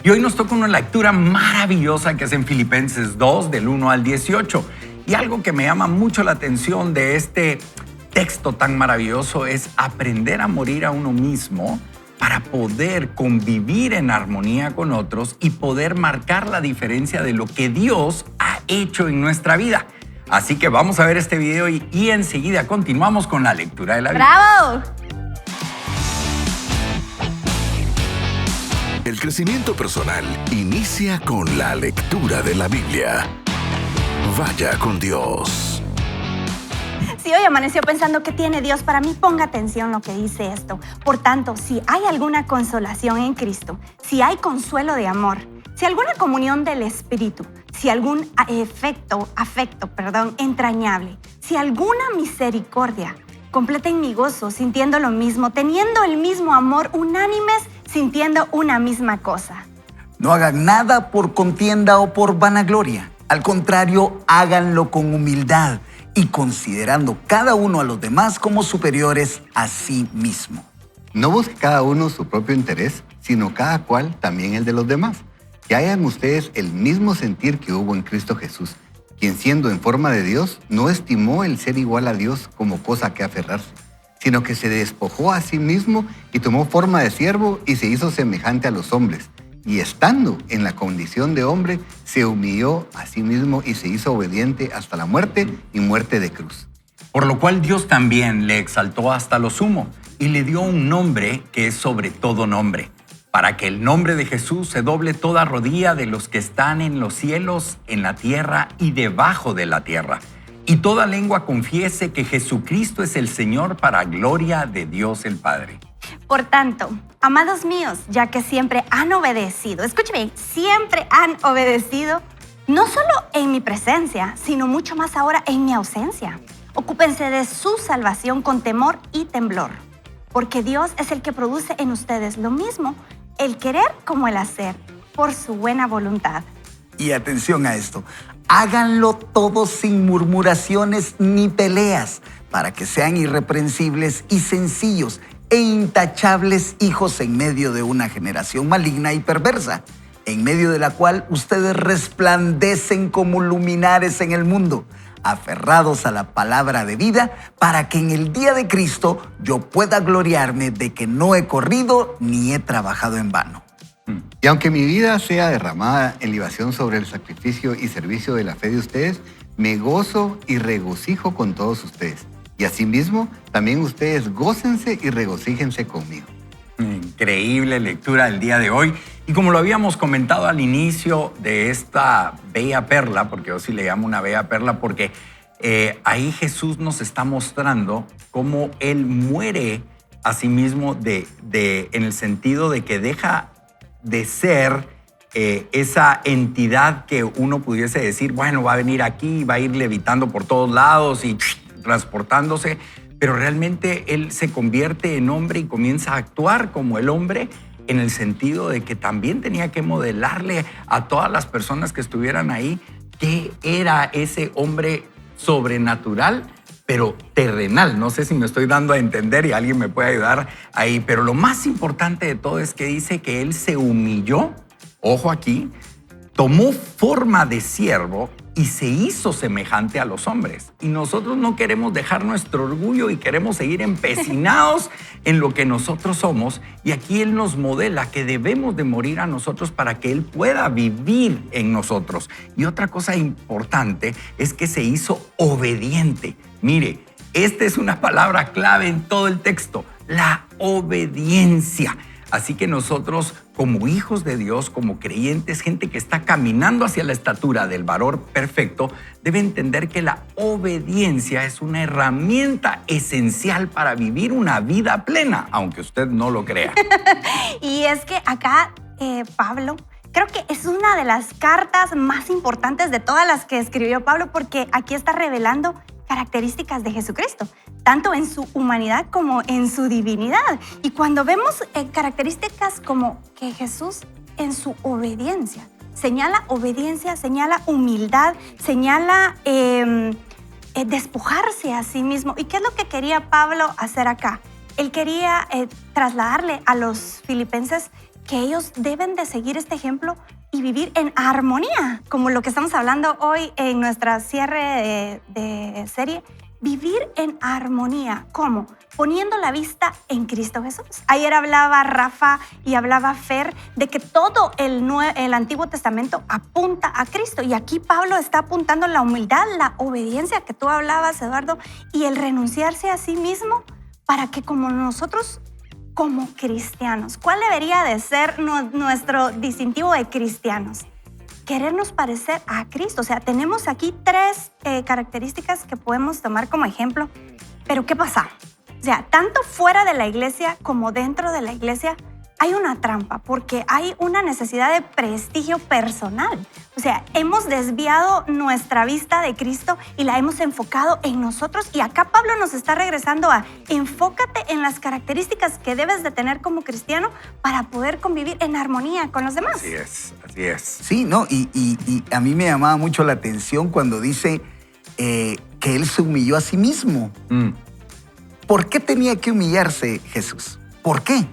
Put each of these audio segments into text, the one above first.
Y hoy nos toca una lectura maravillosa que es en Filipenses 2, del 1 al 18. Y algo que me llama mucho la atención de este texto tan maravilloso es aprender a morir a uno mismo para poder convivir en armonía con otros y poder marcar la diferencia de lo que Dios ha hecho en nuestra vida. Así que vamos a ver este video y enseguida continuamos con la lectura de la Biblia. ¡Bravo! El crecimiento personal inicia con la lectura de la Biblia. Vaya con Dios. Si hoy amaneció pensando que tiene Dios para mí, ponga atención lo que dice esto. Por tanto, si hay alguna consolación en Cristo, si hay consuelo de amor, si alguna comunión del Espíritu, si algún afecto entrañable, si alguna misericordia, completen mi gozo sintiendo lo mismo, teniendo el mismo amor, unánimes, sintiendo una misma cosa. No hagan nada por contienda o por vanagloria. Al contrario, háganlo con humildad y considerando cada uno a los demás como superiores a sí mismo. No busque cada uno su propio interés, sino cada cual también el de los demás. Que hayan ustedes el mismo sentir que hubo en Cristo Jesús, quien siendo en forma de Dios, no estimó el ser igual a Dios como cosa que aferrarse, sino que se despojó a sí mismo y tomó forma de siervo y se hizo semejante a los hombres. Y estando en la condición de hombre, se humilló a sí mismo y se hizo obediente hasta la muerte y muerte de cruz. Por lo cual Dios también le exaltó hasta lo sumo y le dio un nombre que es sobre todo nombre, para que el nombre de Jesús se doble toda rodilla de los que están en los cielos, en la tierra y debajo de la tierra. Y toda lengua confiese que Jesucristo es el Señor para gloria de Dios el Padre. Por tanto, amados míos, ya que siempre han obedecido, escúcheme, siempre han obedecido, no solo en mi presencia, sino mucho más ahora en mi ausencia. Ocúpense de su salvación con temor y temblor, porque Dios es el que produce en ustedes lo mismo, el querer como el hacer, por su buena voluntad. Y atención a esto, háganlo todo sin murmuraciones ni peleas, para que sean irreprensibles y sencillos e intachables hijos en medio de una generación maligna y perversa, en medio de la cual ustedes resplandecen como luminares en el mundo, aferrados a la palabra de vida, para que en el día de Cristo yo pueda gloriarme de que no he corrido ni he trabajado en vano. Y aunque mi vida sea derramada en libación sobre el sacrificio y servicio de la fe de ustedes, me gozo y regocijo con todos ustedes. Y asimismo, también ustedes gócense y regocíjense conmigo. Increíble lectura del día de hoy. Y como lo habíamos comentado al inicio de esta bella perla, porque yo sí le llamo una bella perla, porque ahí Jesús nos está mostrando cómo Él muere a sí mismo en el sentido de que deja de ser esa entidad que uno pudiese decir, bueno, va a venir aquí, va a ir levitando por todos lados y transportándose, pero realmente Él se convierte en hombre y comienza a actuar como el hombre en el sentido de que también tenía que modelarle a todas las personas que estuvieran ahí qué era ese hombre sobrenatural, pero terrenal. No sé si me estoy dando a entender y alguien me puede ayudar ahí, pero lo más importante de todo es que dice que Él se humilló, ojo aquí, tomó forma de siervo y se hizo semejante a los hombres. Y nosotros no queremos dejar nuestro orgullo y queremos seguir empecinados en lo que nosotros somos. Y aquí Él nos modela que debemos de morir a nosotros para que Él pueda vivir en nosotros. Y otra cosa importante es que se hizo obediente. Mire, esta es una palabra clave en todo el texto, la obediencia. Así que nosotros, como hijos de Dios, como creyentes, gente que está caminando hacia la estatura del varón perfecto, debe entender que la obediencia es una herramienta esencial para vivir una vida plena, aunque usted no lo crea. Y es que acá Pablo, creo que es una de las cartas más importantes de todas las que escribió Pablo, porque aquí está revelando características de Jesucristo, tanto en su humanidad como en su divinidad. Y cuando vemos características como que Jesús en su obediencia, señala humildad, señala despojarse a sí mismo. ¿Y qué es lo que quería Pablo hacer acá? Él quería trasladarle a los filipenses que ellos deben de seguir este ejemplo y vivir en armonía, como lo que estamos hablando hoy en nuestra cierre de serie. Vivir en armonía. ¿Cómo? Poniendo la vista en Cristo Jesús. Ayer hablaba Rafa y hablaba Fer de que todo el Antiguo Testamento apunta a Cristo. Y aquí Pablo está apuntando la humildad, la obediencia que tú hablabas, Eduardo, y el renunciarse a sí mismo para que como nosotros, como cristianos, ¿cuál debería de ser nuestro distintivo de cristianos? Querernos parecer a Cristo. O sea, tenemos aquí 3 características que podemos tomar como ejemplo. Pero ¿qué pasa? O sea, tanto fuera de la iglesia como dentro de la iglesia hay una trampa porque hay una necesidad de prestigio personal. O sea, hemos desviado nuestra vista de Cristo y la hemos enfocado en nosotros. Y acá Pablo nos está regresando a enfócate en las características que debes de tener como cristiano para poder convivir en armonía con los demás. Así es, así es. Sí, ¿no? Y a mí me llamaba mucho la atención cuando dice que él se humilló a sí mismo. ¿Por qué tenía que humillarse Jesús? ¿Por qué?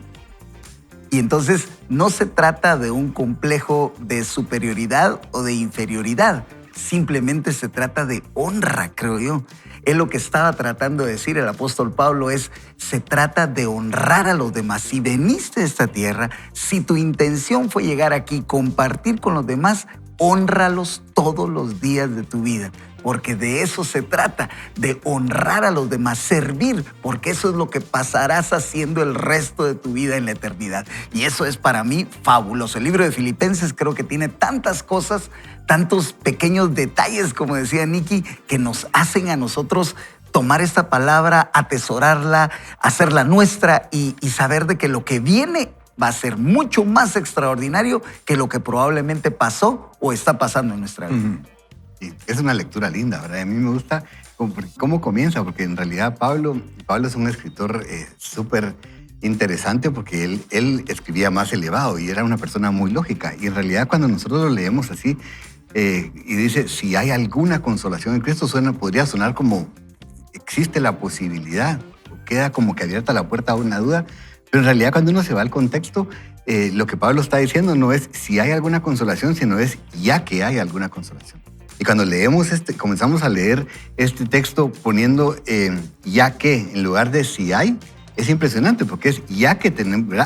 Y entonces no se trata de un complejo de superioridad o de inferioridad. Simplemente se trata de honra, creo yo. Él lo que estaba tratando de decir el apóstol Pablo es, se trata de honrar a los demás. Si veniste a esta tierra, si tu intención fue llegar aquí, compartir con los demás, hónralos todos los días de tu vida. Porque de eso se trata, de honrar a los demás, servir, porque eso es lo que pasarás haciendo el resto de tu vida en la eternidad. Y eso es para mí fabuloso. El libro de Filipenses creo que tiene tantas cosas, tantos pequeños detalles, como decía Nikki, que nos hacen a nosotros tomar esta palabra, atesorarla, hacerla nuestra y saber de que lo que viene va a ser mucho más extraordinario que lo que probablemente pasó o está pasando en nuestra vida. Sí, es una lectura linda, ¿verdad? A mí me gusta cómo comienza, porque en realidad Pablo es un escritor súper interesante porque él escribía más elevado y era una persona muy lógica. Y en realidad cuando nosotros lo leemos así y dice, si hay alguna consolación en Cristo, podría sonar como existe la posibilidad, o queda como que abierta la puerta a una duda. Pero en realidad cuando uno se va al contexto, lo que Pablo está diciendo no es si hay alguna consolación, sino es ya que hay alguna consolación. Y cuando comenzamos a leer este texto poniendo ya que en lugar de si hay, es impresionante porque es ya que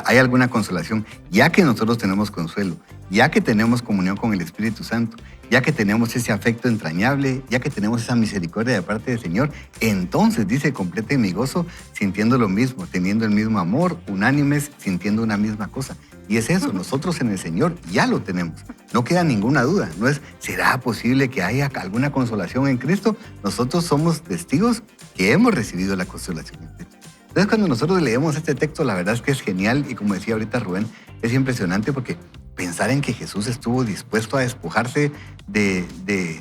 hay alguna consolación, ya que nosotros tenemos consuelo, ya que tenemos comunión con el Espíritu Santo, ya que tenemos ese afecto entrañable, ya que tenemos esa misericordia de parte del Señor, entonces dice, completen mi gozo sintiendo lo mismo, teniendo el mismo amor, unánimes, sintiendo una misma cosa. Y es eso, nosotros en el Señor ya lo tenemos. No queda ninguna duda. No es, ¿será posible que haya alguna consolación en Cristo? Nosotros somos testigos que hemos recibido la consolación en Cristo. Entonces, cuando nosotros leemos este texto, la verdad es que es genial. Y como decía ahorita Rubén, es impresionante porque pensar en que Jesús estuvo dispuesto a despojarse de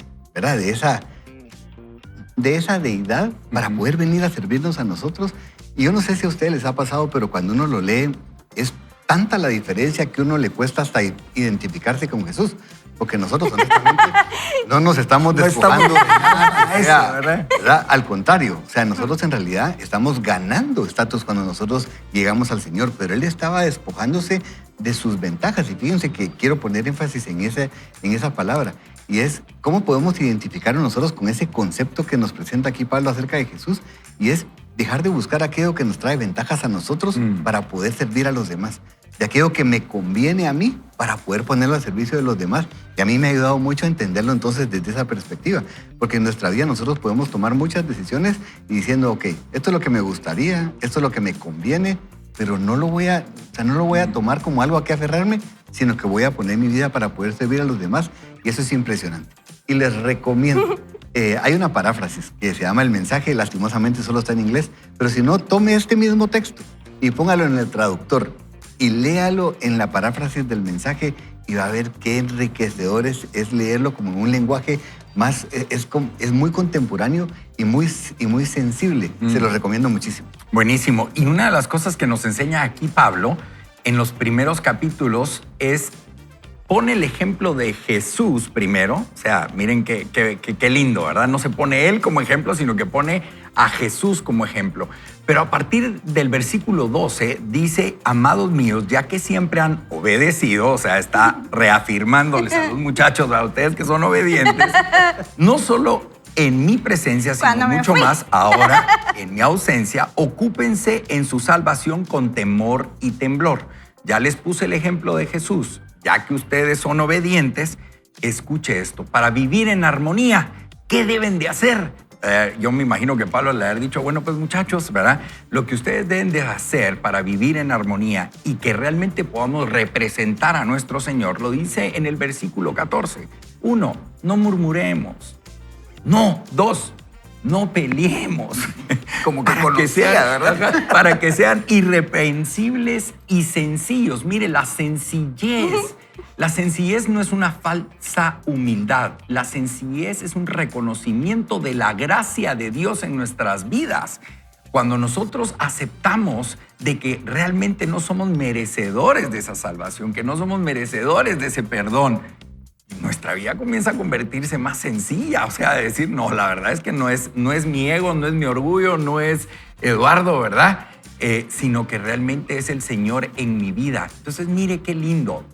esa deidad para poder venir a servirnos a nosotros. Y yo no sé si a ustedes les ha pasado, pero cuando uno lo lee, es tanta la diferencia que a uno le cuesta hasta identificarse con Jesús. Porque nosotros, honestamente, no nos estamos despojando de nada. ¿Verdad? Al contrario, o sea, nosotros en realidad estamos ganando estatus cuando nosotros llegamos al Señor, pero Él estaba despojándose de sus ventajas. Y fíjense que quiero poner énfasis en esa palabra. Y es cómo podemos identificarnos nosotros con ese concepto que nos presenta aquí Pablo acerca de Jesús. Y es dejar de buscar aquello que nos trae ventajas a nosotros para poder servir a los demás. De aquello que me conviene a mí para poder ponerlo al servicio de los demás. Y a mí me ha ayudado mucho a entenderlo entonces desde esa perspectiva. Porque en nuestra vida nosotros podemos tomar muchas decisiones y diciendo, ok, esto es lo que me gustaría, esto es lo que me conviene, pero no lo voy a tomar como algo a que aferrarme, sino que voy a poner mi vida para poder servir a los demás. Y eso es impresionante. Y les recomiendo, hay una paráfrasis que se llama El Mensaje, lastimosamente solo está en inglés, pero si no, tome este mismo texto y póngalo en el traductor y léalo en la paráfrasis del Mensaje y va a ver qué enriquecedor es leerlo como en un lenguaje más, es muy contemporáneo y muy sensible. Se lo recomiendo muchísimo. Buenísimo. Y una de las cosas que nos enseña aquí Pablo en los primeros capítulos es pone el ejemplo de Jesús primero. O sea, miren qué lindo, ¿verdad? No se pone él como ejemplo, sino que pone a Jesús como ejemplo. Pero a partir del versículo 12 dice, amados míos, ya que siempre han obedecido, o sea, está reafirmándoles a los muchachos, a ustedes que son obedientes, no solo en mi presencia, sino mucho más ahora en mi ausencia, ocúpense en su salvación con temor y temblor. Ya les puse el ejemplo de Jesús. Ya que ustedes son obedientes, escuche esto. Para vivir en armonía, ¿qué deben de hacer? Yo me imagino que Pablo le haber dicho, bueno, pues muchachos, ¿verdad? Lo que ustedes deben de hacer para vivir en armonía y que realmente podamos representar a nuestro Señor, lo dice en el versículo 14. 1, no murmuremos. No. 2, no peleemos. Como que conocía, ¿verdad? Para que sean irreprensibles y sencillos. Mire, la sencillez no es una falsa humildad. La sencillez es un reconocimiento de la gracia de Dios en nuestras vidas. Cuando nosotros aceptamos de que realmente no somos merecedores de esa salvación, que no somos merecedores de ese perdón, nuestra vida comienza a convertirse más sencilla. O sea, de decir, no, la verdad es que no es mi ego, no es mi orgullo, no es Eduardo, ¿verdad? Sino que realmente es el Señor en mi vida. Entonces, mire qué lindo.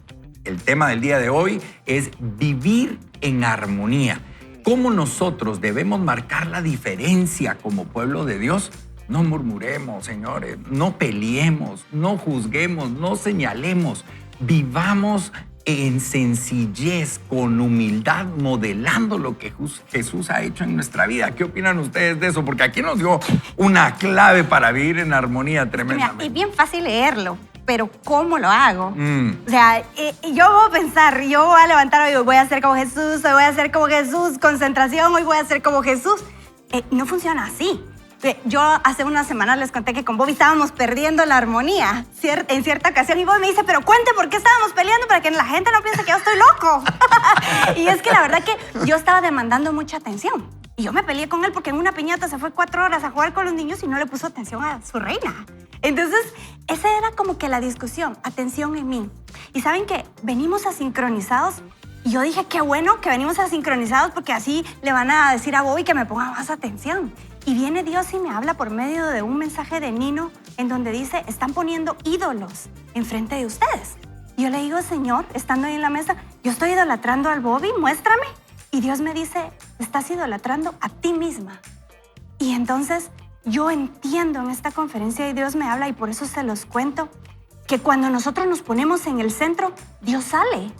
El tema del día de hoy es vivir en armonía. ¿Cómo nosotros debemos marcar la diferencia como pueblo de Dios? No murmuremos, señores, no peleemos, no juzguemos, no señalemos. Vivamos en sencillez, con humildad, modelando lo que Jesús ha hecho en nuestra vida. ¿Qué opinan ustedes de eso? Porque aquí nos dio una clave para vivir en armonía tremendamente. Mira, es bien fácil leerlo, pero ¿cómo lo hago? O sea, yo voy a pensar, yo voy a levantar hoy voy a ser como Jesús, hoy voy a ser como Jesús, concentración, hoy voy a ser como Jesús. No funciona así. Yo hace unas semanas les conté que con Bobby estábamos perdiendo la armonía en cierta ocasión y Bobby me dice, pero cuente por qué estábamos peleando para que la gente no piense que yo estoy loco. Y es que la verdad que yo estaba demandando mucha atención. Y yo me peleé con él porque en una piñata se fue 4 horas a jugar con los niños y no le puso atención a su reina. Entonces, esa era como que la discusión, atención en mí. Y saben que venimos asincronizados. Y yo dije, qué bueno que venimos asincronizados porque así le van a decir a Bobby que me ponga más atención. Y viene Dios y me habla por medio de un mensaje de Nino en donde dice, están poniendo ídolos enfrente de ustedes. Y yo le digo, Señor, estando ahí en la mesa, yo estoy idolatrando al Bobby, muéstrame. Y Dios me dice, estás idolatrando a ti misma. Y entonces yo entiendo en esta conferencia y Dios me habla y por eso se los cuento, que cuando nosotros nos ponemos en el centro, Dios sale.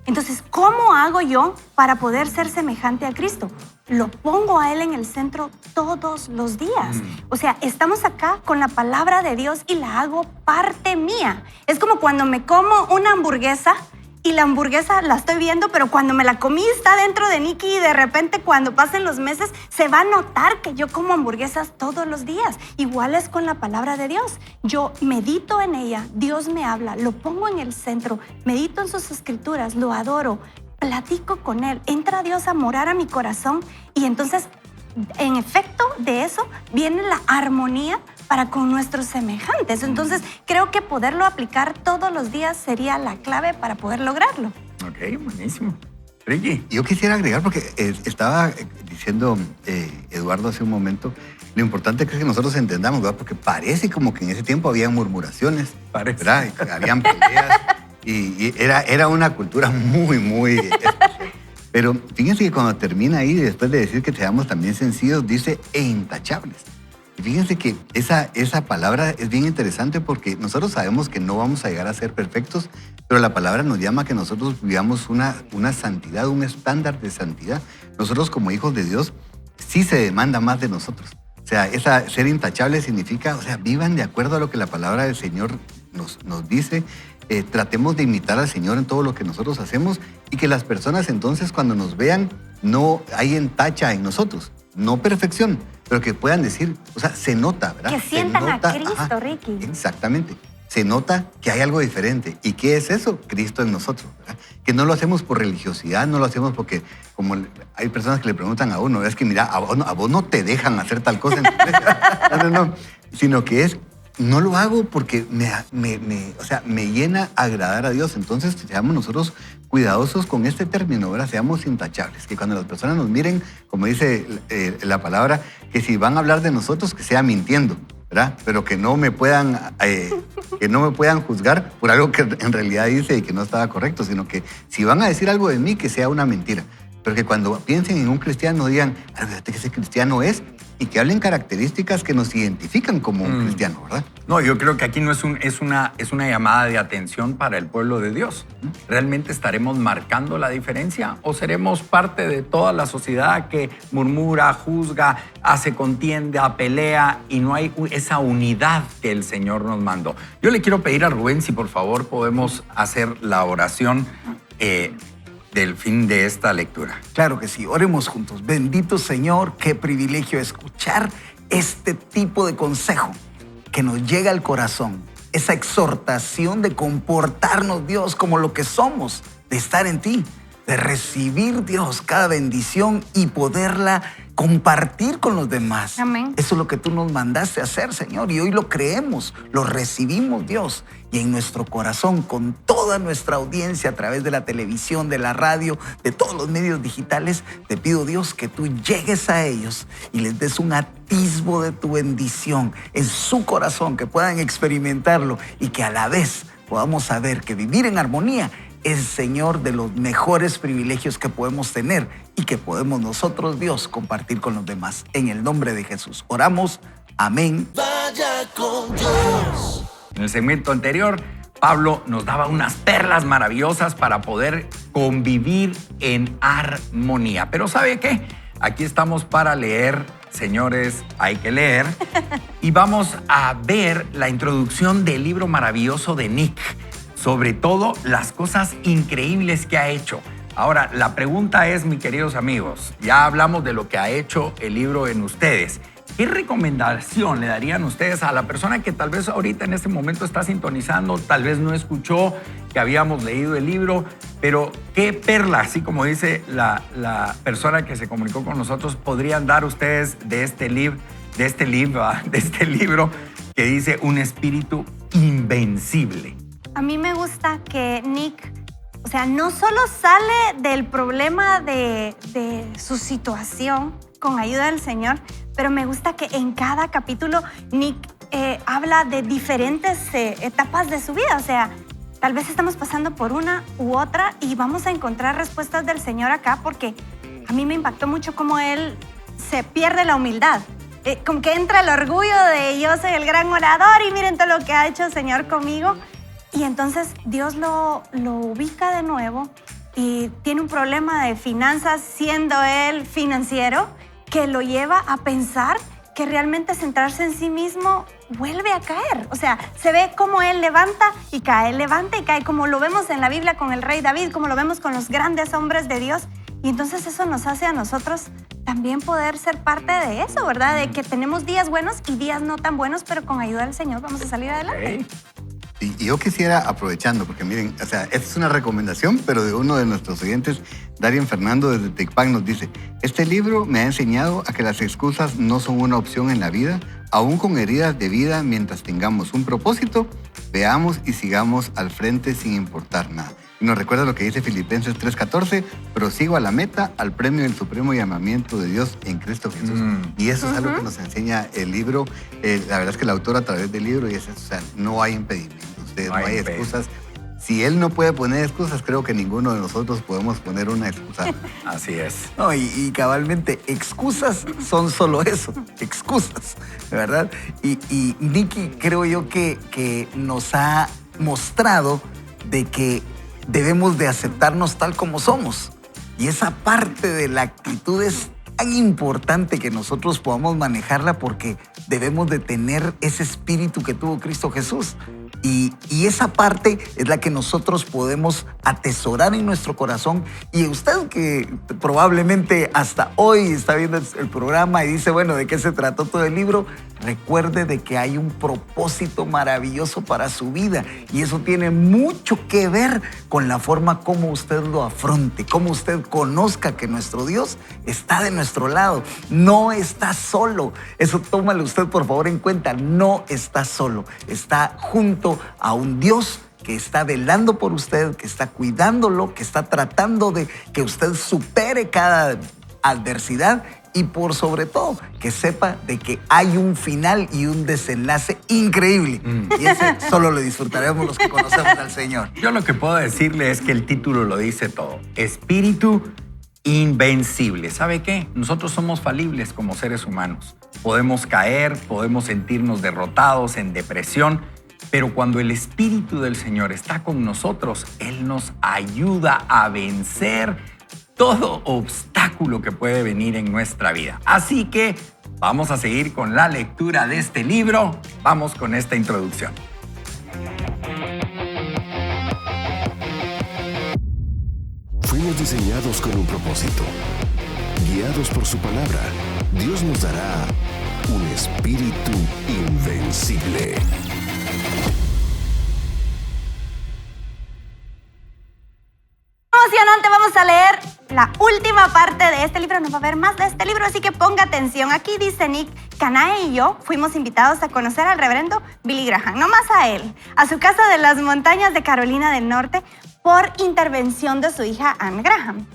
Entonces, ¿cómo hago yo para poder ser semejante a Cristo? Lo pongo a Él en el centro todos los días. O sea, estamos acá con la palabra de Dios y la hago parte mía. Es como cuando me como una hamburguesa y la hamburguesa la estoy viendo, pero cuando me la comí está dentro de Nikki y de repente cuando pasen los meses se va a notar que yo como hamburguesas todos los días. Igual es con la palabra de Dios. Yo medito en ella, Dios me habla, lo pongo en el centro, medito en sus escrituras, lo adoro, platico con Él, entra Dios a morar a mi corazón y entonces, en efecto de eso, viene la armonía para con nuestros semejantes. Entonces, creo que poderlo aplicar todos los días sería la clave para poder lograrlo. Ok, buenísimo. Ricky. Yo quisiera agregar, porque estaba diciendo Eduardo hace un momento, lo importante que es que nosotros entendamos, ¿verdad? Porque parece como que en ese tiempo había murmuraciones, Parece. ¿verdad? Habían peleas y era una cultura muy especial. Pero fíjense que cuando termina ahí, después de decir que seamos también sencillos, dice e intachables. Y fíjense que esa palabra es bien interesante porque nosotros sabemos que no vamos a llegar a ser perfectos, pero la palabra nos llama a que nosotros vivamos una santidad, un estándar de santidad. Nosotros como hijos de Dios sí se demanda más de nosotros. O sea, ser intachable significa, o sea, vivan de acuerdo a lo que la palabra del Señor nos dice. Tratemos de imitar al Señor en todo lo que nosotros hacemos y que las personas entonces cuando nos vean no hay tacha en nosotros, no perfección, pero que puedan decir, o sea, se nota, ¿verdad? Que sientan a Cristo, ajá, Ricky. Exactamente. Se nota que hay algo diferente. ¿Y qué es eso? Cristo en nosotros, ¿verdad? Que no lo hacemos por religiosidad, no lo hacemos porque, como hay personas que le preguntan a uno, es que mira, a vos no te dejan hacer tal cosa en tu iglesia. No. Sino que no lo hago porque me llena agradar a Dios. Entonces, seamos nosotros cuidadosos con este término, ¿verdad? Seamos intachables, que cuando las personas nos miren, como dice la palabra, que si van a hablar de nosotros, que sea mintiendo, ¿verdad? Pero que no me puedan juzgar por algo que en realidad dice y que no estaba correcto, sino que si van a decir algo de mí, que sea una mentira. Pero que cuando piensen en un cristiano digan, fíjate que ese cristiano es, y que hablen características que nos identifican como un cristiano, ¿verdad? No, yo creo que aquí no es una llamada de atención para el pueblo de Dios. ¿Realmente estaremos marcando la diferencia o seremos parte de toda la sociedad que murmura, juzga, hace contienda, pelea y no hay esa unidad que el Señor nos mandó? Yo le quiero pedir a Rubén si por favor podemos hacer la oración del fin de esta lectura. Claro que sí, oremos juntos. Bendito Señor, qué privilegio escuchar este tipo de consejo que nos llega al corazón. Esa exhortación de comportarnos, Dios, como lo que somos, de estar en ti, de recibir, Dios, cada bendición y poderla compartir con los demás. Amén. Eso es lo que tú nos mandaste a hacer, Señor, y hoy lo creemos, lo recibimos, Dios, y en nuestro corazón, con toda nuestra audiencia a través de la televisión, de la radio, de todos los medios digitales, te pido, Dios, que tú llegues a ellos y les des un atisbo de tu bendición en su corazón, que puedan experimentarlo y que a la vez podamos saber que vivir en armonía es, Señor, de los mejores privilegios que podemos tener y que podemos nosotros, Dios, compartir con los demás. En el nombre de Jesús oramos. Amén. Vaya con Dios. En el segmento anterior, Pablo nos daba unas perlas maravillosas para poder convivir en armonía. Pero ¿sabe qué? Aquí estamos para leer, señores, hay que leer. Y vamos a ver la introducción del libro maravilloso de Nick. Sobre todo las cosas increíbles que ha hecho. Ahora, la pregunta es, mis queridos amigos, ya hablamos de lo que ha hecho el libro en ustedes. ¿Qué recomendación le darían ustedes a la persona que tal vez ahorita en este momento está sintonizando, tal vez no escuchó que habíamos leído el libro, pero qué perla, así como dice la persona que se comunicó con nosotros, podrían dar ustedes de este libro que dice un espíritu invencible? A mí me gusta que Nick, o sea, no solo sale del problema de su situación con ayuda del Señor, pero me gusta que en cada capítulo Nick habla de diferentes etapas de su vida. O sea, tal vez estamos pasando por una u otra y vamos a encontrar respuestas del Señor acá, porque a mí me impactó mucho cómo él se pierde la humildad. Como que entra el orgullo de yo soy el gran orador y miren todo lo que ha hecho el Señor conmigo. Y entonces Dios lo ubica de nuevo y tiene un problema de finanzas siendo él financiero que lo lleva a pensar que realmente centrarse en sí mismo vuelve a caer. O sea, se ve como él levanta y cae, como lo vemos en la Biblia con el rey David, como lo vemos con los grandes hombres de Dios. Y entonces eso nos hace a nosotros también poder ser parte de eso, ¿verdad? De que tenemos días buenos y días no tan buenos, pero con ayuda del Señor vamos a salir adelante. Okay. Y yo quisiera, aprovechando, porque miren, o sea, esta es una recomendación, pero de uno de nuestros oyentes, Darien Fernando desde Tecpac, nos dice: este libro me ha enseñado a que las excusas no son una opción en la vida, aún con heridas de vida, mientras tengamos un propósito, veamos y sigamos al frente sin importar nada. Y nos recuerda lo que dice Filipenses 3:14, prosigo a la meta, al premio del supremo llamamiento de Dios en Cristo Jesús. Y eso es algo que nos enseña el libro. La verdad es que el autor a través del libro, y es eso, o sea, no hay impedimentos, no hay excusas. Si él no puede poner excusas, creo que ninguno de nosotros podemos poner una excusa. Así es. No, y cabalmente, excusas son solo eso, excusas, ¿verdad? Y Nicky, creo yo que nos ha mostrado de que debemos de aceptarnos tal como somos. Y esa parte de la actitud es tan importante que nosotros podamos manejarla, porque debemos de tener ese espíritu que tuvo Cristo Jesús. Y esa parte es la que nosotros podemos atesorar en nuestro corazón. Y usted que probablemente hasta hoy está viendo el programa y dice, bueno, ¿de qué se trató todo el libro? Recuerde de que hay un propósito maravilloso para su vida. Y eso tiene mucho que ver con la forma como usted lo afronte, cómo usted conozca que nuestro Dios está de nuestro lado. No está solo. Eso tómalo usted por favor en cuenta. No está solo. Está junto a un Dios que está velando por usted, que está cuidándolo, que está tratando de que usted supere cada adversidad y por sobre todo que sepa de que hay un final y un desenlace increíble. Y ese solo lo disfrutaremos los que conocemos al Señor. Yo lo que puedo decirle es que el título lo dice todo. Espíritu invencible. ¿Sabe qué? Nosotros somos falibles como seres humanos. Podemos caer, podemos sentirnos derrotados, en depresión, pero cuando el Espíritu del Señor está con nosotros, Él nos ayuda a vencer todo obstáculo que puede venir en nuestra vida. Así que vamos a seguir con la lectura de este libro. Vamos con esta introducción. Fuimos diseñados con un propósito. Guiados por su palabra, Dios nos dará un espíritu invencible. Emocionante, vamos a leer la última parte de este libro. No va a haber más de este libro, así que ponga atención. Aquí dice Nick, Canae y yo fuimos invitados a conocer al reverendo Billy Graham, no más a él, a su casa de las montañas de Carolina del Norte por intervención de su hija Anne Graham.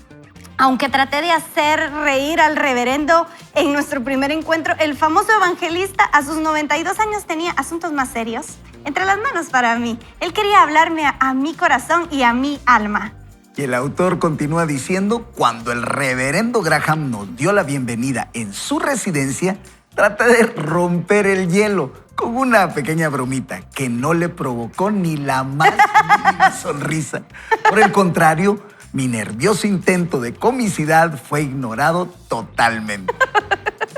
Aunque traté de hacer reír al reverendo en nuestro primer encuentro, el famoso evangelista a sus 92 años tenía asuntos más serios entre las manos para mí. Él quería hablarme a mi corazón y a mi alma. Y el autor continúa diciendo, cuando el reverendo Graham nos dio la bienvenida en su residencia, traté de romper el hielo con una pequeña bromita que no le provocó ni la más mínima sonrisa. Por el contrario, mi nervioso intento de comicidad fue ignorado totalmente.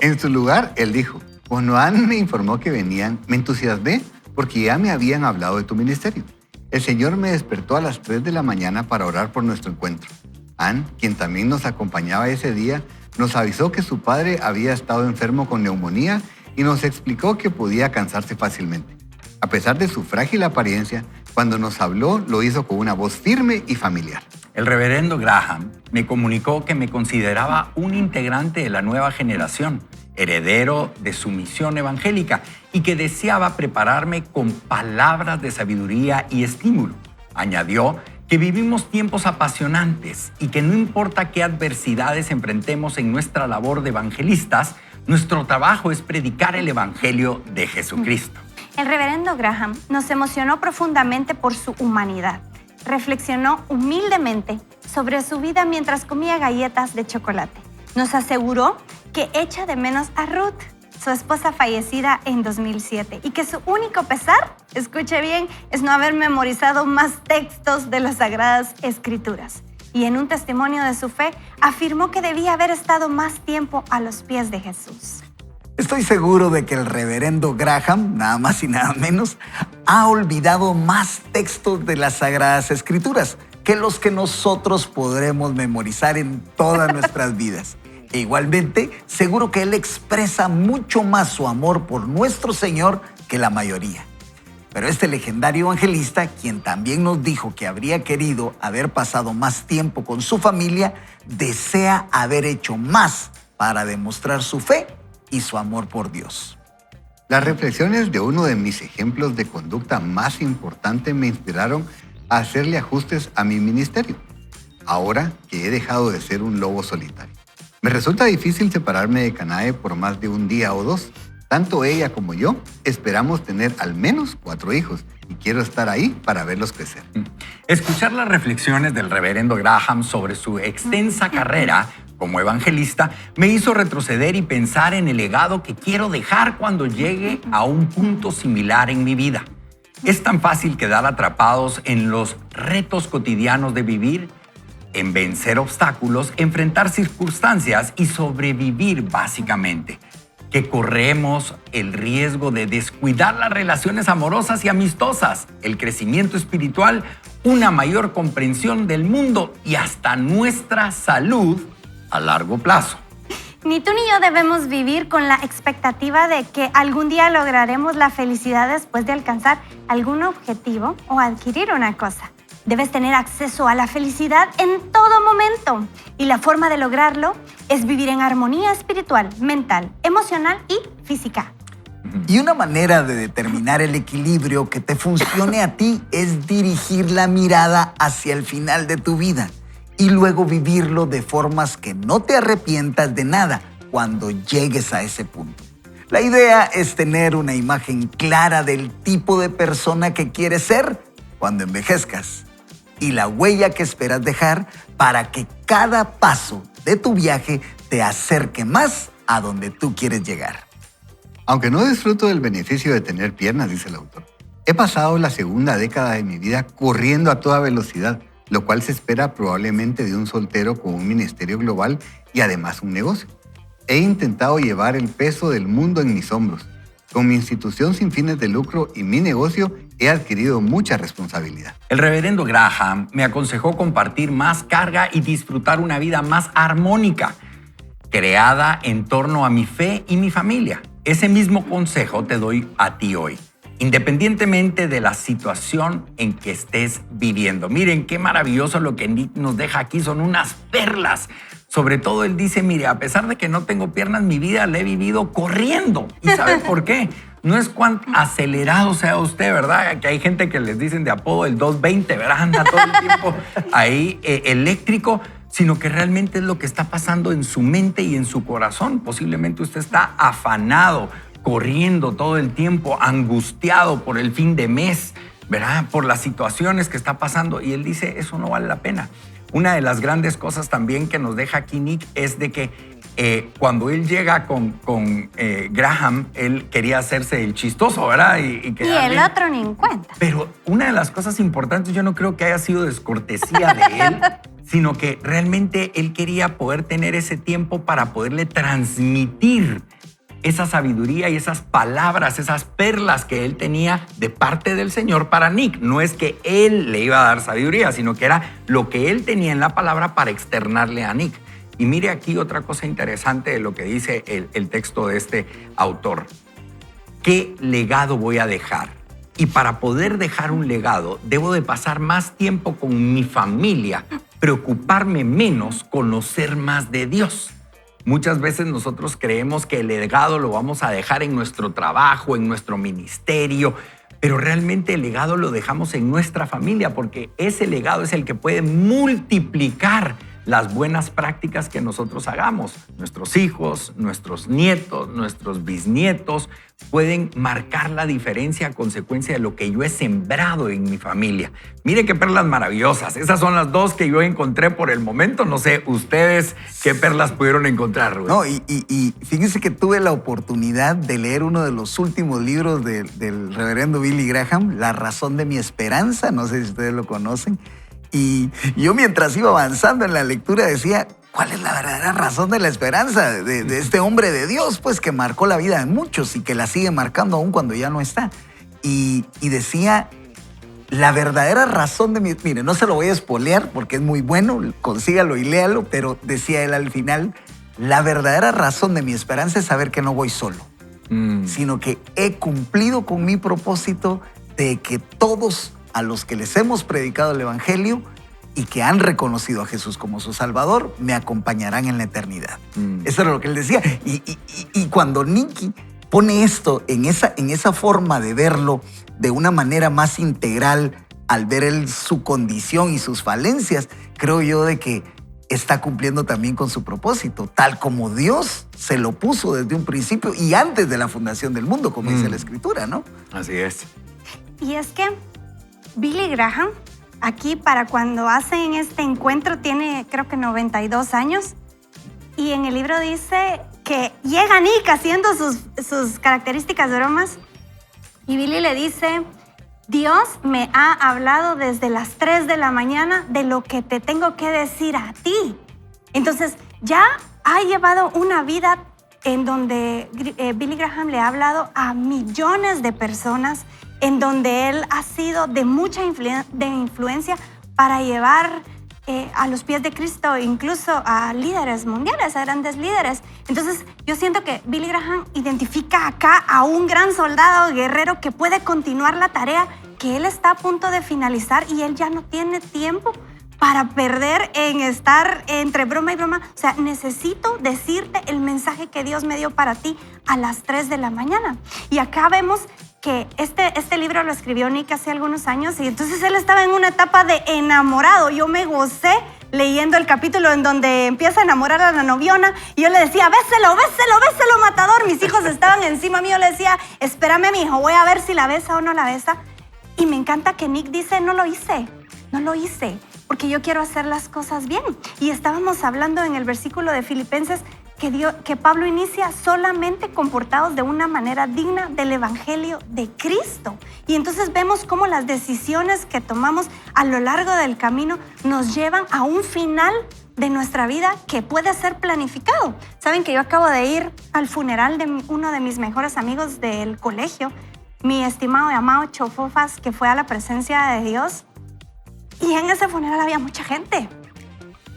En su lugar, él dijo, cuando Anne me informó que venían, me entusiasmé porque ya me habían hablado de tu ministerio. El Señor me despertó a las 3 de la mañana para orar por nuestro encuentro. Anne, quien también nos acompañaba ese día, nos avisó que su padre había estado enfermo con neumonía y nos explicó que podía cansarse fácilmente. A pesar de su frágil apariencia, cuando nos habló, lo hizo con una voz firme y familiar. El reverendo Graham me comunicó que me consideraba un integrante de la nueva generación, heredero de su misión evangélica y que deseaba prepararme con palabras de sabiduría y estímulo. Añadió que vivimos tiempos apasionantes y que no importa qué adversidades enfrentemos en nuestra labor de evangelistas, nuestro trabajo es predicar el evangelio de Jesucristo. El reverendo Graham nos emocionó profundamente por su humanidad. Reflexionó humildemente sobre su vida mientras comía galletas de chocolate. Nos aseguró que echa de menos a Ruth, su esposa fallecida en 2007, y que su único pesar, escuche bien, es no haber memorizado más textos de las Sagradas Escrituras. Y en un testimonio de su fe, afirmó que debía haber estado más tiempo a los pies de Jesús. Estoy seguro de que el reverendo Graham, nada más y nada menos, ha olvidado más textos de las Sagradas Escrituras que los que nosotros podremos memorizar en todas nuestras vidas. E igualmente, seguro que él expresa mucho más su amor por nuestro Señor que la mayoría. Pero este legendario evangelista, quien también nos dijo que habría querido haber pasado más tiempo con su familia, desea haber hecho más para demostrar su fe y su amor por Dios. Las reflexiones de uno de mis ejemplos de conducta más importante me inspiraron a hacerle ajustes a mi ministerio, ahora que he dejado de ser un lobo solitario. Me resulta difícil separarme de Canae por más de un día o dos. Tanto ella como yo esperamos tener al menos 4 hijos y quiero estar ahí para verlos crecer. Escuchar las reflexiones del reverendo Graham sobre su extensa carrera como evangelista me hizo retroceder y pensar en el legado que quiero dejar cuando llegue a un punto similar en mi vida. Es tan fácil quedar atrapados en los retos cotidianos de vivir, en vencer obstáculos, enfrentar circunstancias y sobrevivir básicamente, que corremos el riesgo de descuidar las relaciones amorosas y amistosas, el crecimiento espiritual, una mayor comprensión del mundo y hasta nuestra salud a largo plazo. Ni tú ni yo debemos vivir con la expectativa de que algún día lograremos la felicidad después de alcanzar algún objetivo o adquirir una cosa. Debes tener acceso a la felicidad en todo momento y la forma de lograrlo es vivir en armonía espiritual, mental, emocional y física. Y una manera de determinar el equilibrio que te funcione a ti es dirigir la mirada hacia el final de tu vida y luego vivirlo de formas que no te arrepientas de nada cuando llegues a ese punto. La idea es tener una imagen clara del tipo de persona que quieres ser cuando envejezcas y la huella que esperas dejar para que cada paso de tu viaje te acerque más a donde tú quieres llegar. Aunque no disfruto del beneficio de tener piernas, dice el autor, he pasado la segunda década de mi vida corriendo a toda velocidad, lo cual se espera probablemente de un soltero con un ministerio global y además un negocio. He intentado llevar el peso del mundo en mis hombros. Con mi institución sin fines de lucro y mi negocio he adquirido mucha responsabilidad. El reverendo Graham me aconsejó compartir más carga y disfrutar una vida más armónica, creada en torno a mi fe y mi familia. Ese mismo consejo te doy a ti hoy, independientemente de la situación en que estés viviendo. Miren qué maravilloso lo que Nick nos deja aquí, son unas perlas. Sobre todo él dice, mire, a pesar de que no tengo piernas, mi vida la he vivido corriendo. ¿Y sabe por qué? No es cuán acelerado sea usted, ¿verdad? Que hay gente que les dicen de apodo el 220, ¿verdad? Anda todo el tiempo ahí eléctrico, sino que realmente es lo que está pasando en su mente y en su corazón. Posiblemente usted está afanado, corriendo todo el tiempo, angustiado por el fin de mes, ¿verdad? Por las situaciones que está pasando. Y él dice, eso no vale la pena. Una de las grandes cosas también que nos deja aquí Nick es de que cuando él llega con Graham, él quería hacerse el chistoso, ¿verdad? Y el otro ni en cuenta. Pero una de las cosas importantes, yo no creo que haya sido descortesía de él, sino que realmente él quería poder tener ese tiempo para poderle transmitir esa sabiduría y esas palabras, esas perlas que él tenía de parte del Señor para Nick. No es que él le iba a dar sabiduría, sino que era lo que él tenía en la palabra para externarle a Nick. Y mire aquí otra cosa interesante de lo que dice el texto de este autor. ¿Qué legado voy a dejar? Y para poder dejar un legado, debo de pasar más tiempo con mi familia, preocuparme menos, conocer más de Dios. Muchas veces nosotros creemos que el legado lo vamos a dejar en nuestro trabajo, en nuestro ministerio, pero realmente el legado lo dejamos en nuestra familia porque ese legado es el que puede multiplicar las buenas prácticas que nosotros hagamos. Nuestros hijos, nuestros nietos, nuestros bisnietos pueden marcar la diferencia a consecuencia de lo que yo he sembrado en mi familia. Mire qué perlas maravillosas. Esas son las dos que yo encontré por el momento. No sé, ustedes qué perlas pudieron encontrar, Rubén. No, y fíjense que tuve la oportunidad de leer uno de los últimos libros del reverendo Billy Graham, La razón de mi esperanza. No sé si ustedes lo conocen. Y yo mientras iba avanzando en la lectura decía, ¿cuál es la verdadera razón de la esperanza de este hombre de Dios? Pues que marcó la vida de muchos y que la sigue marcando aún cuando ya no está. Y decía, la verdadera razón de mi... Mire, no se lo voy a espolear porque es muy bueno, consígalo y léalo, pero decía él al final, la verdadera razón de mi esperanza es saber que no voy solo, sino que he cumplido con mi propósito de que todos a los que les hemos predicado el Evangelio y que han reconocido a Jesús como su Salvador, me acompañarán en la eternidad. Eso era lo que él decía. Y cuando Nicky pone esto en esa forma de verlo de una manera más integral, al ver él su condición y sus falencias, creo yo de que está cumpliendo también con su propósito, tal como Dios se lo puso desde un principio y antes de la fundación del mundo, como dice la Escritura, ¿no? Así es. Y es que Billy Graham, aquí para cuando hacen este encuentro, tiene creo que 92 años. Y en el libro dice que llega Nick haciendo sus características bromas. Y Billy le dice, Dios me ha hablado desde las 3 de la mañana de lo que te tengo que decir a ti. Entonces ya ha llevado una vida en donde Billy Graham le ha hablado a millones de personas, en donde él ha sido de mucha influencia para llevar a los pies de Cristo, incluso a líderes mundiales, a grandes líderes. Entonces, yo siento que Billy Graham identifica acá a un gran soldado guerrero que puede continuar la tarea que él está a punto de finalizar y él ya no tiene tiempo para perder en estar entre broma y broma. O sea, necesito decirte el mensaje que Dios me dio para ti a las 3 de la mañana. Y acá vemos que este libro lo escribió Nick hace algunos años y entonces él estaba en una etapa de enamorado. Yo me gocé leyendo el capítulo en donde empieza a enamorar a la noviona y yo le decía, béselo, béselo, béselo, matador. Mis hijos estaban encima mío, le decía, espérame, mi hijo, voy a ver si la besa o no la besa. Y me encanta que Nick dice, no lo hice, porque yo quiero hacer las cosas bien. Y estábamos hablando en el versículo de Filipenses que Pablo inicia solamente comportados de una manera digna del Evangelio de Cristo. Y entonces vemos cómo las decisiones que tomamos a lo largo del camino nos llevan a un final de nuestra vida que puede ser planificado. Saben que yo acabo de ir al funeral de uno de mis mejores amigos del colegio, mi estimado y amado Chofofas, que fue a la presencia de Dios. Y en ese funeral había mucha gente.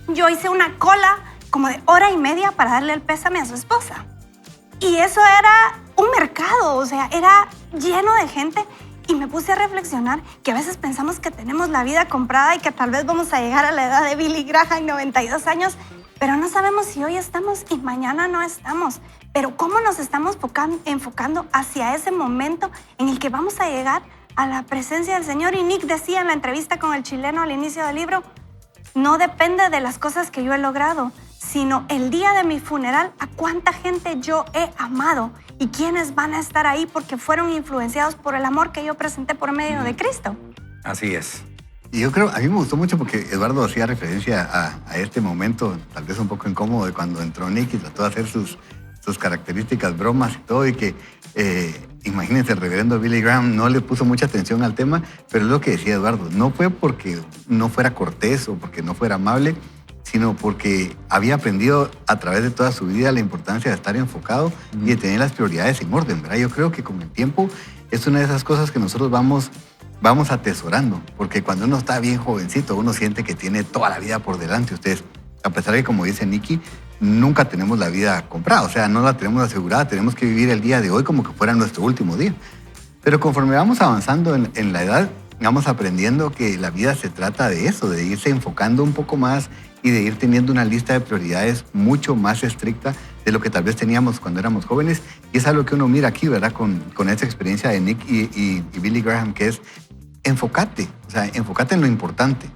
Yo hice una cola como de 1.5 horas para darle el pésame a su esposa. Y eso era un mercado, o sea, era lleno de gente. Y me puse a reflexionar que a veces pensamos que tenemos la vida comprada y que tal vez vamos a llegar a la edad de Billy Graham, 92 años, pero no sabemos si hoy estamos y mañana no estamos. Pero cómo nos estamos enfocando hacia ese momento en el que vamos a llegar a la presencia del Señor. Y Nick decía en la entrevista con el chileno al inicio del libro, no depende de las cosas que yo he logrado, sino el día de mi funeral, a cuánta gente yo he amado y quiénes van a estar ahí porque fueron influenciados por el amor que yo presenté por medio de Cristo. Así es. Y yo creo, a mí me gustó mucho porque Eduardo hacía referencia a este momento, tal vez un poco incómodo, de cuando entró Nick y trató de hacer sus características, bromas y todo, y que imagínense, el reverendo Billy Graham no le puso mucha atención al tema, pero es lo que decía Eduardo, no fue porque no fuera cortés o porque no fuera amable, sino porque había aprendido a través de toda su vida la importancia de estar enfocado y de tener las prioridades en orden, ¿verdad? Yo creo que con el tiempo es una de esas cosas que nosotros vamos atesorando, porque cuando uno está bien jovencito, uno siente que tiene toda la vida por delante. Ustedes, a pesar de que, como dice Nicky, nunca tenemos la vida comprada, o sea, no la tenemos asegurada, tenemos que vivir el día de hoy como que fuera nuestro último día. Pero conforme vamos avanzando en la edad, vamos aprendiendo que la vida se trata de eso, de irse enfocando un poco más y de ir teniendo una lista de prioridades mucho más estricta de lo que tal vez teníamos cuando éramos jóvenes. Y es algo que uno mira aquí, ¿verdad? Con esa experiencia de Nick y Billy Graham, que es enfócate, o sea, enfócate en lo importante,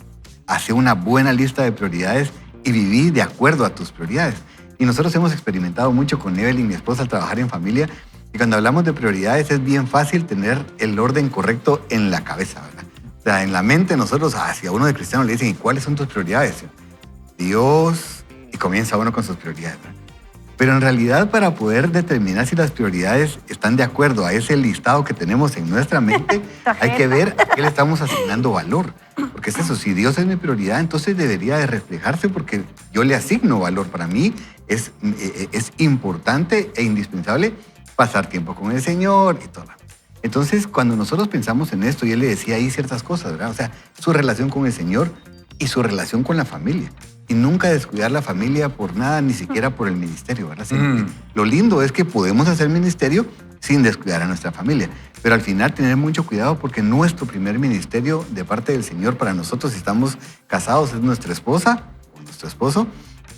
hace una buena lista de prioridades y viví de acuerdo a tus prioridades. Y nosotros hemos experimentado mucho con Evelyn, mi esposa, al trabajar en familia, y cuando hablamos de prioridades es bien fácil tener el orden correcto en la cabeza, ¿verdad? O sea, en la mente nosotros, si a uno de cristiano le dicen, ¿y cuáles son tus prioridades? Dios, y comienza uno con sus prioridades, ¿verdad? Pero en realidad, para poder determinar si las prioridades están de acuerdo a ese listado que tenemos en nuestra mente, hay que ver a qué le estamos asignando valor. Porque es eso, si Dios es mi prioridad, entonces debería de reflejarse porque yo le asigno valor. Para mí es importante e indispensable pasar tiempo con el Señor y todo. Entonces, cuando nosotros pensamos en esto, y él le decía ahí ciertas cosas, ¿verdad? O sea, su relación con el Señor y su relación con la familia. Y nunca descuidar la familia por nada, ni siquiera por el ministerio, ¿verdad? Lo lindo es que podemos hacer ministerio sin descuidar a nuestra familia. Pero al final tener mucho cuidado porque nuestro primer ministerio de parte del Señor para nosotros, si estamos casados, es nuestra esposa o nuestro esposo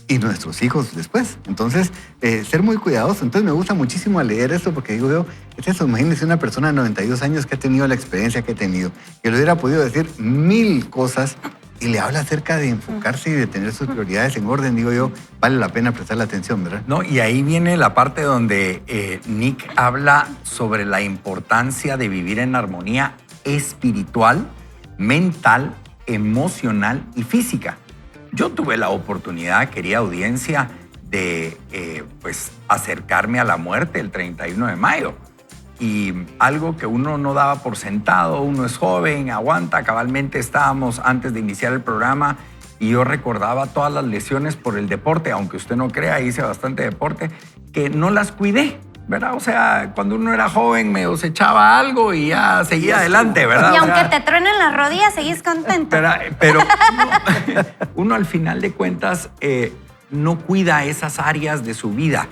y nuestros hijos después. Entonces, ser muy cuidadosos. Entonces me gusta muchísimo leer esto porque digo yo, es eso, imagínense una persona de 92 años que ha tenido la experiencia que he tenido, que le hubiera podido decir 1000 cosas y le habla acerca de enfocarse y de tener sus prioridades en orden. Digo yo, vale la pena prestarle atención, ¿verdad? No, y ahí viene la parte donde Nick habla sobre la importancia de vivir en armonía espiritual, mental, emocional y física. Yo tuve la oportunidad, querida audiencia, de acercarme a la muerte el 31 de mayo. Y algo que uno no daba por sentado, uno es joven, aguanta. Cabalmente estábamos antes de iniciar el programa y yo recordaba todas las lesiones por el deporte, aunque usted no crea, hice bastante deporte, que no las cuidé, ¿verdad? O sea, cuando uno era joven me se echaba algo y ya seguía adelante, ¿verdad? Y aunque te truenen las rodillas, seguís contento. Pero uno al final de cuentas no cuida esas áreas de su vida.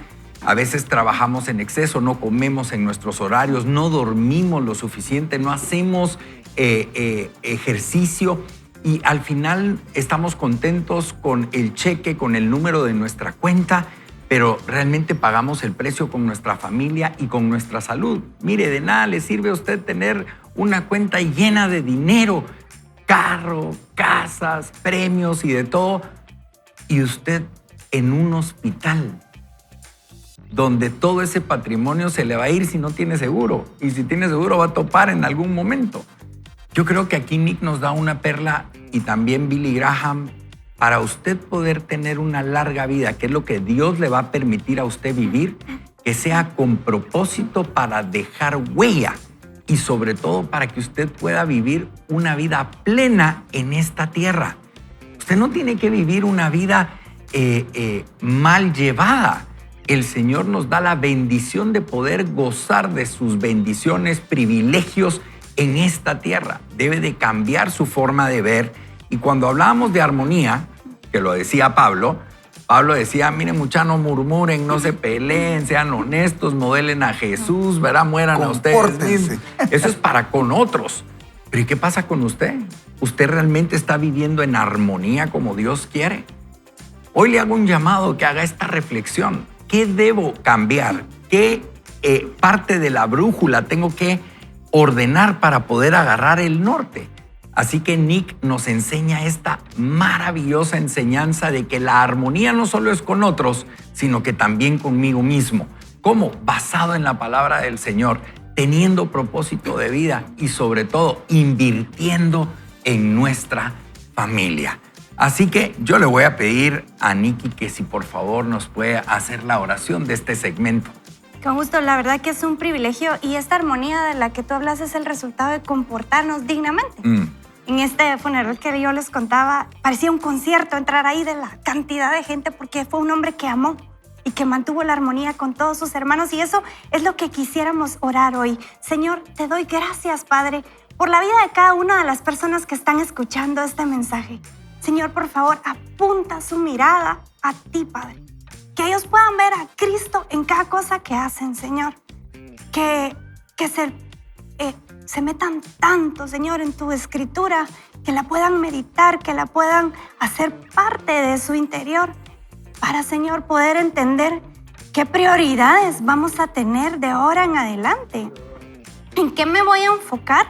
A veces trabajamos en exceso, no comemos en nuestros horarios, no dormimos lo suficiente, no hacemos ejercicio y al final estamos contentos con el cheque, con el número de nuestra cuenta, pero realmente pagamos el precio con nuestra familia y con nuestra salud. Mire, de nada le sirve a usted tener una cuenta llena de dinero, carro, casas, premios y de todo, y usted en un hospital donde todo ese patrimonio se le va a ir si no tiene seguro, y si tiene seguro va a topar en algún momento. Yo creo que aquí Nick nos da una perla, y también Billy Graham, para usted poder tener una larga vida, que es lo que Dios le va a permitir a usted vivir, que sea con propósito para dejar huella y sobre todo para que usted pueda vivir una vida plena en esta tierra. Usted no tiene que vivir una vida mal llevada. El Señor nos da la bendición de poder gozar de sus bendiciones, privilegios en esta tierra. Debe de cambiar su forma de ver. Y cuando hablábamos de armonía, que lo decía Pablo decía, miren muchachos, no murmuren, no se peleen, sean honestos, modelen a Jesús, ¿verdad? Mueran a ustedes mismos. Eso es para con otros. Pero ¿y qué pasa con usted? ¿Usted realmente está viviendo en armonía como Dios quiere? Hoy le hago un llamado que haga esta reflexión. ¿Qué debo cambiar? ¿Qué parte de la brújula tengo que ordenar para poder agarrar el norte? Así que Nick nos enseña esta maravillosa enseñanza de que la armonía no solo es con otros, sino que también conmigo mismo. ¿Cómo? Basado en la palabra del Señor, teniendo propósito de vida y sobre todo invirtiendo en nuestra familia. Así que yo le voy a pedir a Nicky que si por favor nos puede hacer la oración de este segmento. Con gusto, la verdad que es un privilegio, y esta armonía de la que tú hablas es el resultado de comportarnos dignamente. En este funeral que yo les contaba, parecía un concierto entrar ahí de la cantidad de gente, porque fue un hombre que amó y que mantuvo la armonía con todos sus hermanos, y eso es lo que quisiéramos orar hoy. Señor, te doy gracias, Padre, por la vida de cada una de las personas que están escuchando este mensaje. Señor, por favor, apunta su mirada a ti, Padre. Que ellos puedan ver a Cristo en cada cosa que hacen, Señor. Que se metan tanto, Señor, en tu escritura, que la puedan meditar, que la puedan hacer parte de su interior, para, Señor, poder entender qué prioridades vamos a tener de ahora en adelante. ¿En qué me voy a enfocar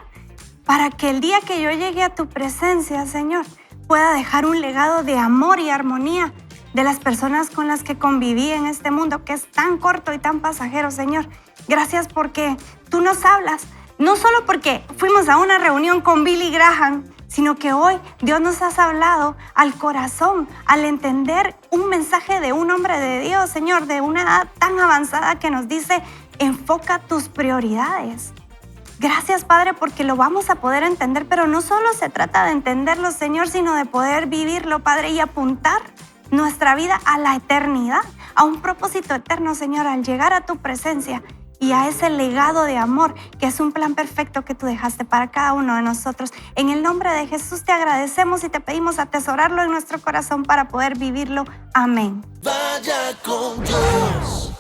para que el día que yo llegue a tu presencia, Señor, pueda dejar un legado de amor y armonía de las personas con las que conviví en este mundo que es tan corto y tan pasajero, Señor? Gracias porque tú nos hablas, no solo porque fuimos a una reunión con Billy Graham, sino que hoy Dios nos has hablado al corazón al entender un mensaje de un hombre de Dios, Señor, de una edad tan avanzada, que nos dice, enfoca tus prioridades. Gracias, Padre, porque lo vamos a poder entender, pero no solo se trata de entenderlo, Señor, sino de poder vivirlo, Padre, y apuntar nuestra vida a la eternidad, a un propósito eterno, Señor, al llegar a tu presencia y a ese legado de amor que es un plan perfecto que tú dejaste para cada uno de nosotros. En el nombre de Jesús te agradecemos y te pedimos atesorarlo en nuestro corazón para poder vivirlo. Amén. Vaya con Dios.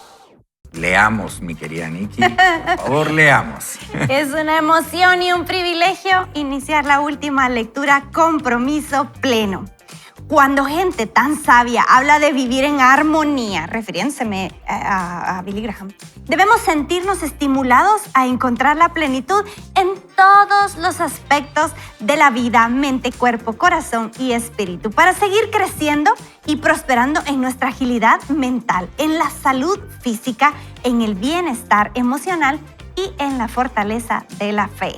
Leamos, mi querida Nicky. Por favor, leamos. Es una emoción y un privilegio iniciar la última lectura, Compromiso Pleno. Cuando gente tan sabia habla de vivir en armonía, refiriéndose a Billy Graham, debemos sentirnos estimulados a encontrar la plenitud en todos los aspectos de la vida, mente, cuerpo, corazón y espíritu, para seguir creciendo y prosperando en nuestra agilidad mental, en la salud física, en el bienestar emocional y en la fortaleza de la fe.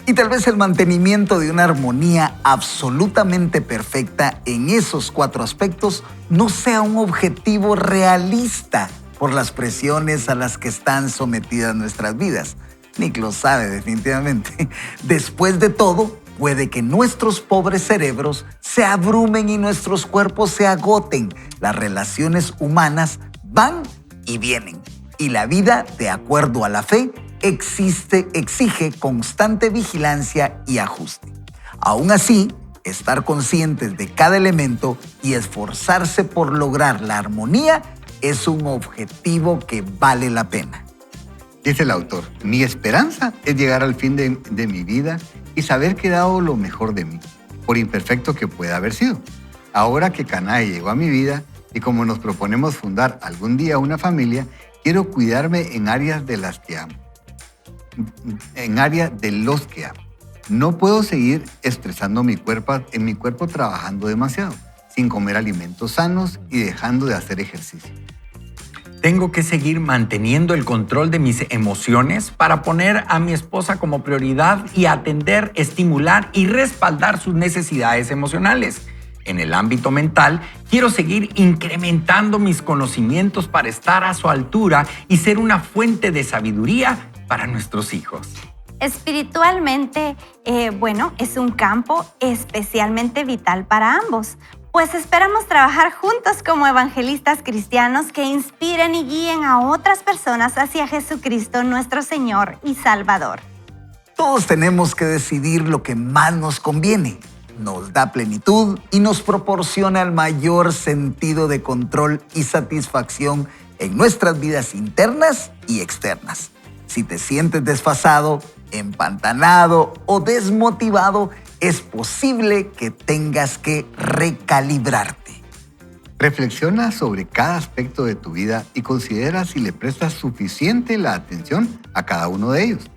Y tal vez el mantenimiento de una armonía absolutamente perfecta en esos 4 aspectos no sea un objetivo realista por las presiones a las que están sometidas nuestras vidas. Nick lo sabe definitivamente. Después de todo, puede que nuestros pobres cerebros se abrumen y nuestros cuerpos se agoten. Las relaciones humanas van y vienen. Y la vida, de acuerdo a la fe, exige constante vigilancia y ajuste. Aún así, estar conscientes de cada elemento y esforzarse por lograr la armonía es un objetivo que vale la pena. Dice el autor, mi esperanza es llegar al fin de mi vida y saber que he dado lo mejor de mí. por imperfecto que pueda haber sido. Ahora que Canae llegó a mi vida y como nos proponemos fundar algún día una familia, quiero cuidarme en áreas de las que amo. En área de los que amo. No puedo seguir estresando mi cuerpo trabajando demasiado, sin comer alimentos sanos y dejando de hacer ejercicio. Tengo que seguir manteniendo el control de mis emociones para poner a mi esposa como prioridad y atender, estimular y respaldar sus necesidades emocionales. En el ámbito mental, quiero seguir incrementando mis conocimientos para estar a su altura y ser una fuente de sabiduría para nuestros hijos. Espiritualmente, es un campo especialmente vital para ambos, pues esperamos trabajar juntos como evangelistas cristianos que inspiren y guíen a otras personas hacia Jesucristo, nuestro Señor y Salvador. Todos tenemos que decidir lo que más nos conviene. Nos da plenitud y nos proporciona el mayor sentido de control y satisfacción en nuestras vidas internas y externas. Si te sientes desfasado, empantanado o desmotivado, es posible que tengas que recalibrarte. Reflexiona sobre cada aspecto de tu vida y considera si le prestas suficiente la atención a cada uno de ellos.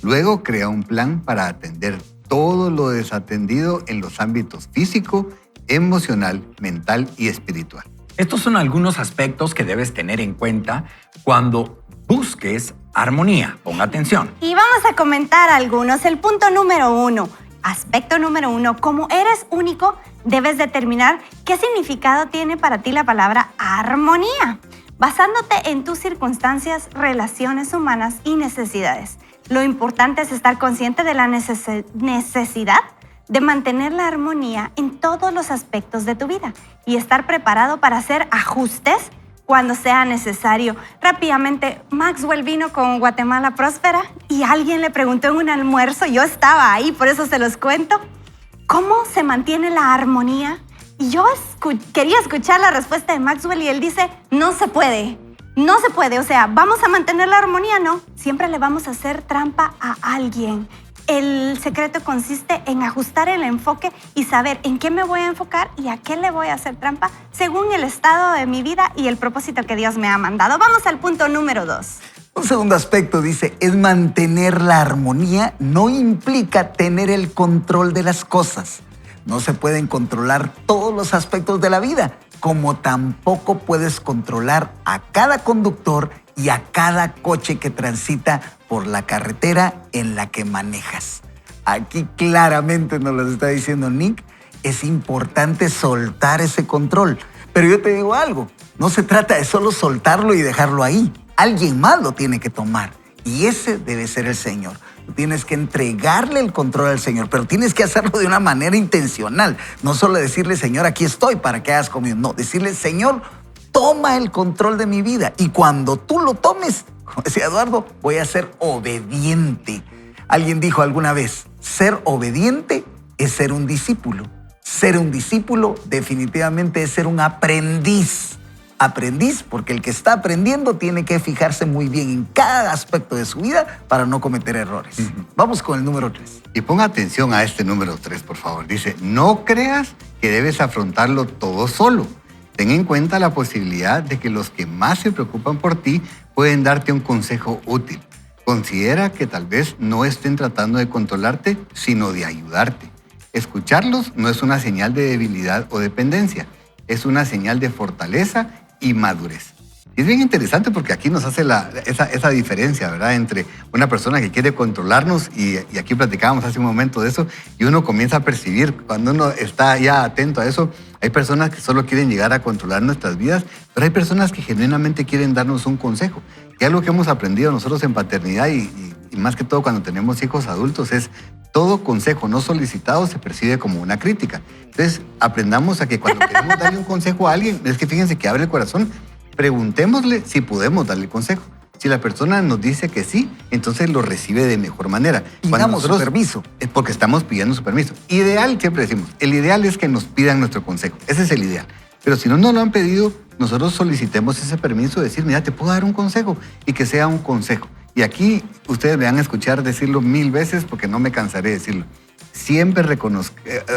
Luego crea un plan para atender todo lo desatendido en los ámbitos físico, emocional, mental y espiritual. Estos son algunos aspectos que debes tener en cuenta cuando busques armonía. Ponga atención. Y vamos a comentar algunos. El punto número 1. Aspecto número 1. Como eres único, debes determinar qué significado tiene para ti la palabra armonía, basándote en tus circunstancias, relaciones humanas y necesidades. Lo importante es estar consciente de la necesidad de mantener la armonía en todos los aspectos de tu vida y estar preparado para hacer ajustes cuando sea necesario. Rápidamente, Maxwell vino con Guatemala Próspera y alguien le preguntó en un almuerzo, yo estaba ahí, por eso se los cuento, ¿cómo se mantiene la armonía? Y yo quería escuchar la respuesta de Maxwell y él dice, no se puede. No se puede, o sea, ¿vamos a mantener la armonía? No, siempre le vamos a hacer trampa a alguien. El secreto consiste en ajustar el enfoque y saber en qué me voy a enfocar y a qué le voy a hacer trampa según el estado de mi vida y el propósito que Dios me ha mandado. Vamos al punto número 2. Un segundo aspecto dice, es mantener la armonía no implica tener el control de las cosas. No se pueden controlar todos los aspectos de la vida, como tampoco puedes controlar a cada conductor y a cada coche que transita por la carretera en la que manejas. Aquí claramente nos lo está diciendo Nick, es importante soltar ese control. Pero yo te digo algo, no se trata de solo soltarlo y dejarlo ahí. Alguien más lo tiene que tomar y ese debe ser el Señor. Tú tienes que entregarle el control al Señor, pero tienes que hacerlo de una manera intencional. No solo decirle, Señor, aquí estoy para que hagas conmigo. No, decirle, Señor, toma el control de mi vida. Y cuando tú lo tomes, como decía Eduardo, voy a ser obediente. Alguien dijo alguna vez, ser obediente es ser un discípulo. Ser un discípulo definitivamente es ser un aprendiz. Aprendiz, porque el que está aprendiendo tiene que fijarse muy bien en cada aspecto de su vida para no cometer errores. Vamos con el número 3. Y ponga atención a este número 3, por favor. Dice, no creas que debes afrontarlo todo solo. Ten en cuenta la posibilidad de que los que más se preocupan por ti pueden darte un consejo útil. Considera que tal vez no estén tratando de controlarte, sino de ayudarte. Escucharlos no es una señal de debilidad o dependencia, es una señal de fortaleza y madurez. Y es bien interesante porque aquí nos hace esa diferencia, ¿verdad? Entre una persona que quiere controlarnos y aquí platicábamos hace un momento de eso y uno comienza a percibir, cuando uno está ya atento a eso, hay personas que solo quieren llegar a controlar nuestras vidas, pero hay personas que genuinamente quieren darnos un consejo. Y algo que hemos aprendido nosotros en paternidad y más que todo cuando tenemos hijos adultos es todo consejo no solicitado se percibe como una crítica. Entonces, aprendamos a que cuando queremos darle un consejo a alguien, es que fíjense que abre el corazón, preguntémosle si podemos darle consejo. Si la persona nos dice que sí, entonces lo recibe de mejor manera. Pidamos su permiso. Es porque estamos pidiendo su permiso. Ideal, siempre decimos, el ideal es que nos pidan nuestro consejo. Ese es el ideal. Pero si no nos lo han pedido, nosotros solicitemos ese permiso de decir, mira, te puedo dar un consejo y que sea un consejo. Y aquí ustedes me van a escuchar decirlo 1000 veces porque no me cansaré de decirlo. siempre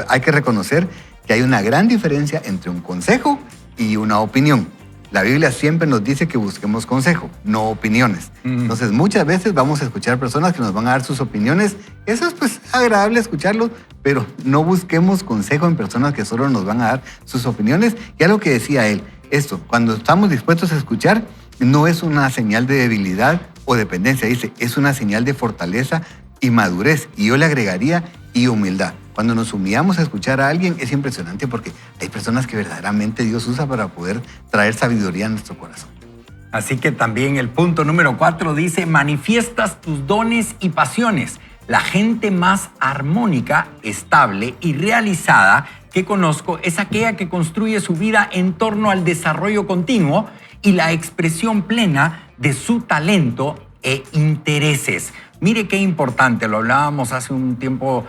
hay que reconocer que hay una gran diferencia entre un consejo y una opinión. La Biblia siempre nos dice que busquemos consejo, no opiniones. Entonces, muchas veces vamos a escuchar personas que nos van a dar sus opiniones. Eso es pues agradable escucharlo, pero no busquemos consejo en personas que solo nos van a dar sus opiniones. Y algo que decía él, esto, cuando estamos dispuestos a escuchar, no es una señal de debilidad o dependencia, dice, es una señal de fortaleza y madurez. Y yo le agregaría, y humildad. Cuando nos humillamos a escuchar a alguien es impresionante porque hay personas que verdaderamente Dios usa para poder traer sabiduría a nuestro corazón. Así que también el punto número 4 dice, manifiestas tus dones y pasiones. La gente más armónica, estable y realizada que conozco es aquella que construye su vida en torno al desarrollo continuo y la expresión plena de su talento e intereses. Mire qué importante, lo hablábamos hace un tiempo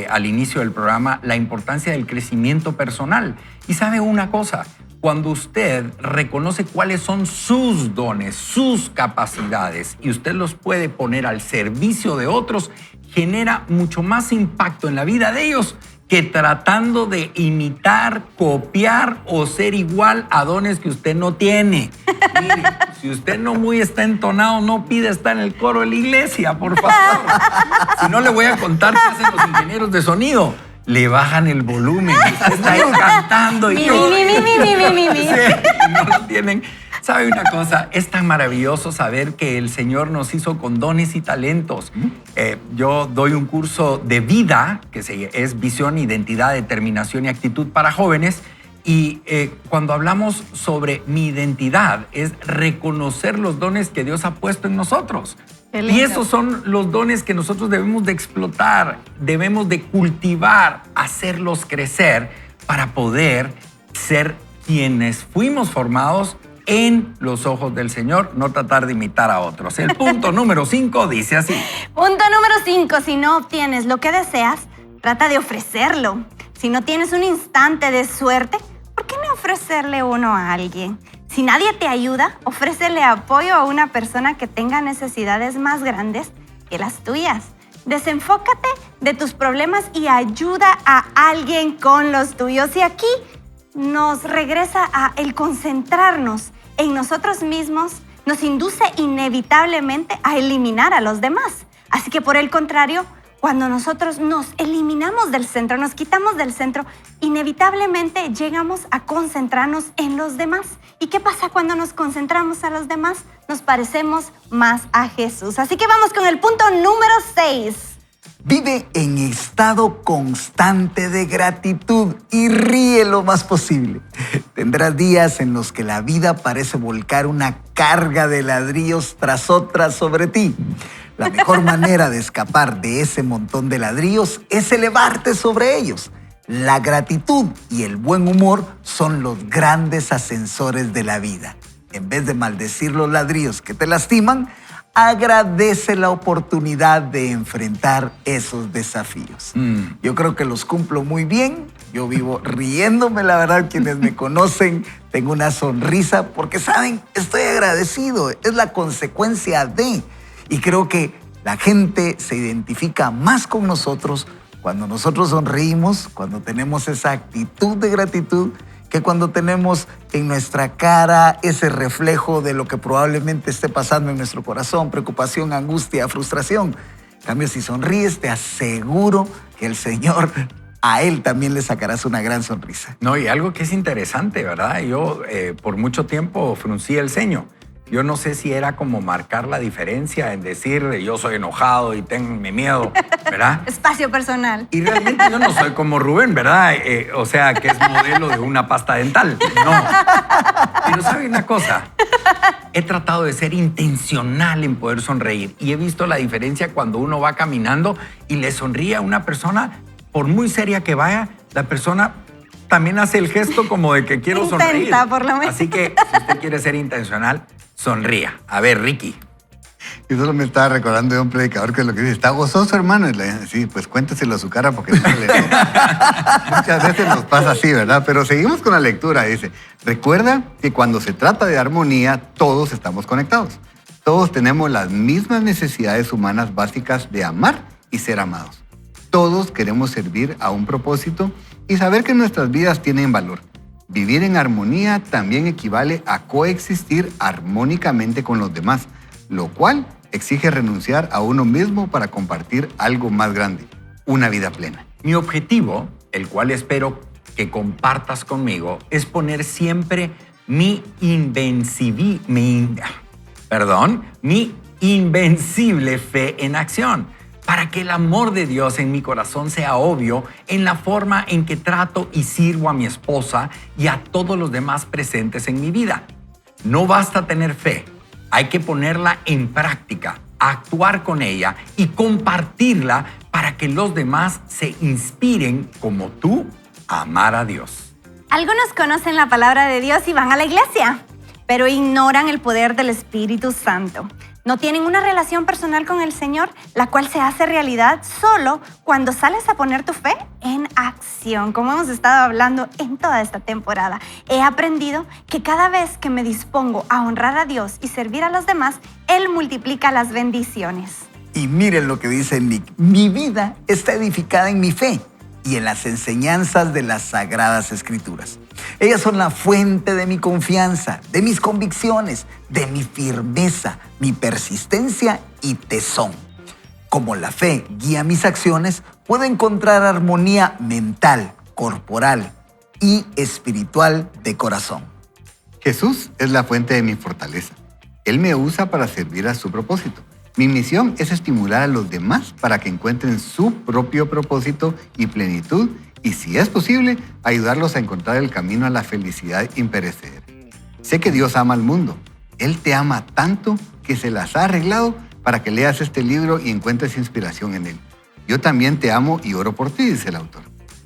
al inicio del programa, la importancia del crecimiento personal. Y sabe una cosa, cuando usted reconoce cuáles son sus dones, sus capacidades, y usted los puede poner al servicio de otros, genera mucho más impacto en la vida de ellos que tratando de imitar, copiar o ser igual a dones que usted no tiene. Mire, si usted no muy está entonado, no pide estar en el coro de la iglesia, por favor. Si no, le voy a contar qué hacen los ingenieros de sonido. Le bajan el volumen, usted está ahí cantando y todo. Sí, no lo tienen. ¿Sabe una cosa? Es tan maravilloso saber que el Señor nos hizo con dones y talentos. Yo doy un curso de vida, que es visión, identidad, determinación y actitud para jóvenes. Y cuando hablamos sobre mi identidad, es reconocer los dones que Dios ha puesto en nosotros. Y esos son los dones que nosotros debemos de explotar, debemos de cultivar, hacerlos crecer para poder ser quienes fuimos formados en los ojos del Señor, no tratar de imitar a otros. El punto número 5 dice así. Punto número 5, si no obtienes lo que deseas, trata de ofrecerlo. Si no tienes un instante de suerte, ¿por qué no ofrecerle uno a alguien? Si nadie te ayuda, ofrécele apoyo a una persona que tenga necesidades más grandes que las tuyas. Desenfócate de tus problemas y ayuda a alguien con los tuyos. Y aquí nos regresa a el concentrarnos en nosotros mismos, nos induce inevitablemente a eliminar a los demás. Así que por el contrario, cuando nosotros nos eliminamos del centro, nos quitamos del centro, inevitablemente llegamos a concentrarnos en los demás. ¿Y qué pasa cuando nos concentramos a los demás? Nos parecemos más a Jesús. Así que vamos con el punto número 6. Vive en estado constante de gratitud y ríe lo más posible. Tendrás días en los que la vida parece volcar una carga de ladrillos tras otra sobre ti. La mejor manera de escapar de ese montón de ladrillos es elevarte sobre ellos. La gratitud y el buen humor son los grandes ascensores de la vida. En vez de maldecir los ladrillos que te lastiman, agradece la oportunidad de enfrentar esos desafíos. Yo creo que los cumplo muy bien. Yo vivo riéndome, la verdad, quienes me conocen, tengo una sonrisa porque, ¿saben? Estoy agradecido. Es la consecuencia de. Y creo que la gente se identifica más con nosotros cuando nosotros sonreímos, cuando tenemos esa actitud de gratitud, que cuando tenemos en nuestra cara ese reflejo de lo que probablemente esté pasando en nuestro corazón, preocupación, angustia, frustración. En cambio, si sonríes, te aseguro que el Señor, a Él también le sacarás una gran sonrisa. No, y algo que es interesante, ¿verdad? Yo por mucho tiempo fruncí el ceño. Yo no sé si era como marcar la diferencia en decir yo soy enojado y tengo mi miedo, ¿verdad? Espacio personal. Y realmente yo no soy como Rubén, ¿verdad? O sea, que es modelo de una pasta dental. No. Pero ¿sabe una cosa? He tratado de ser intencional en poder sonreír y he visto la diferencia cuando uno va caminando y le sonríe a una persona, por muy seria que vaya, la persona también hace el gesto como de que quiero sonreír. Intenta, por lo menos. Así que si usted quiere ser intencional, sonría. A ver, Ricky. Yo solo me estaba recordando de un predicador que lo que dice, ¿está gozoso, hermano? Y le dije, sí, pues cuénteselo a su cara porque no le... Muchas veces nos pasa así, ¿verdad? Pero seguimos con la lectura. Dice, recuerda que cuando se trata de armonía, todos estamos conectados. Todos tenemos las mismas necesidades humanas básicas de amar y ser amados. Todos queremos servir a un propósito y saber que nuestras vidas tienen valor. Vivir en armonía también equivale a coexistir armónicamente con los demás, lo cual exige renunciar a uno mismo para compartir algo más grande, una vida plena. Mi objetivo, el cual espero que compartas conmigo, es poner siempre mi invencible fe en acción, para que el amor de Dios en mi corazón sea obvio en la forma en que trato y sirvo a mi esposa y a todos los demás presentes en mi vida. No basta tener fe, hay que ponerla en práctica, actuar con ella y compartirla para que los demás se inspiren como tú a amar a Dios. Algunos conocen la palabra de Dios y van a la iglesia, pero ignoran el poder del Espíritu Santo. No tienen una relación personal con el Señor, la cual se hace realidad solo cuando sales a poner tu fe en acción, como hemos estado hablando en toda esta temporada. He aprendido que cada vez que me dispongo a honrar a Dios y servir a los demás, Él multiplica las bendiciones. Y miren lo que dice Nick. Mi vida está edificada en mi fe y en las enseñanzas de las Sagradas Escrituras. Ellas son la fuente de mi confianza, de mis convicciones, de mi firmeza, mi persistencia y tesón. Como la fe guía mis acciones, puedo encontrar armonía mental, corporal y espiritual de corazón. Jesús es la fuente de mi fortaleza. Él me usa para servir a su propósito. Mi misión es estimular a los demás para que encuentren su propio propósito y plenitud y, si es posible, ayudarlos a encontrar el camino a la felicidad imperecedera. Sé que Dios ama al mundo. Él te ama tanto que se las ha arreglado para que leas este libro y encuentres inspiración en él. Yo también te amo y oro por ti, dice el autor.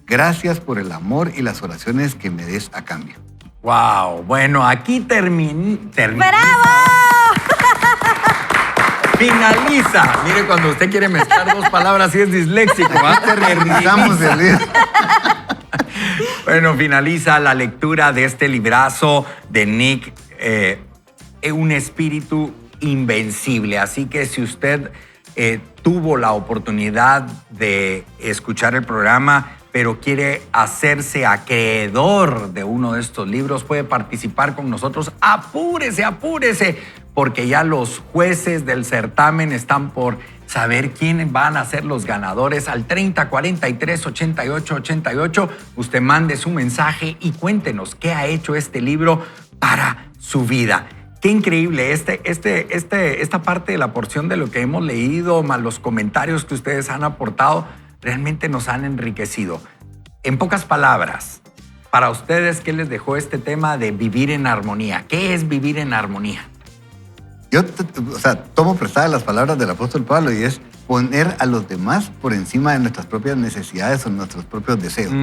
Gracias por el amor y las oraciones que me des a cambio. ¡Wow! Bueno, aquí termina. ¡Bravo! Finaliza. Mire, cuando usted quiere mezclar dos palabras y es disléxico, ¿ah? Terminamos el libro. Bueno, finaliza la lectura de este librazo de Nick, Un espíritu invencible. Así que si usted tuvo la oportunidad de escuchar el programa, pero quiere hacerse acreedor de uno de estos libros, puede participar con nosotros. Apúrese, porque ya los jueces del certamen están por saber quiénes van a ser los ganadores. Al 30 43 88 88, usted mande su mensaje y cuéntenos qué ha hecho este libro para su vida. Qué increíble, esta parte de la porción de lo que hemos leído, más los comentarios que ustedes han aportado, realmente nos han enriquecido. En pocas palabras, para ustedes, ¿qué les dejó este tema de vivir en armonía? ¿Qué es vivir en armonía? Yo tomo prestadas las palabras del apóstol Pablo y es poner a los demás por encima de nuestras propias necesidades o nuestros propios deseos.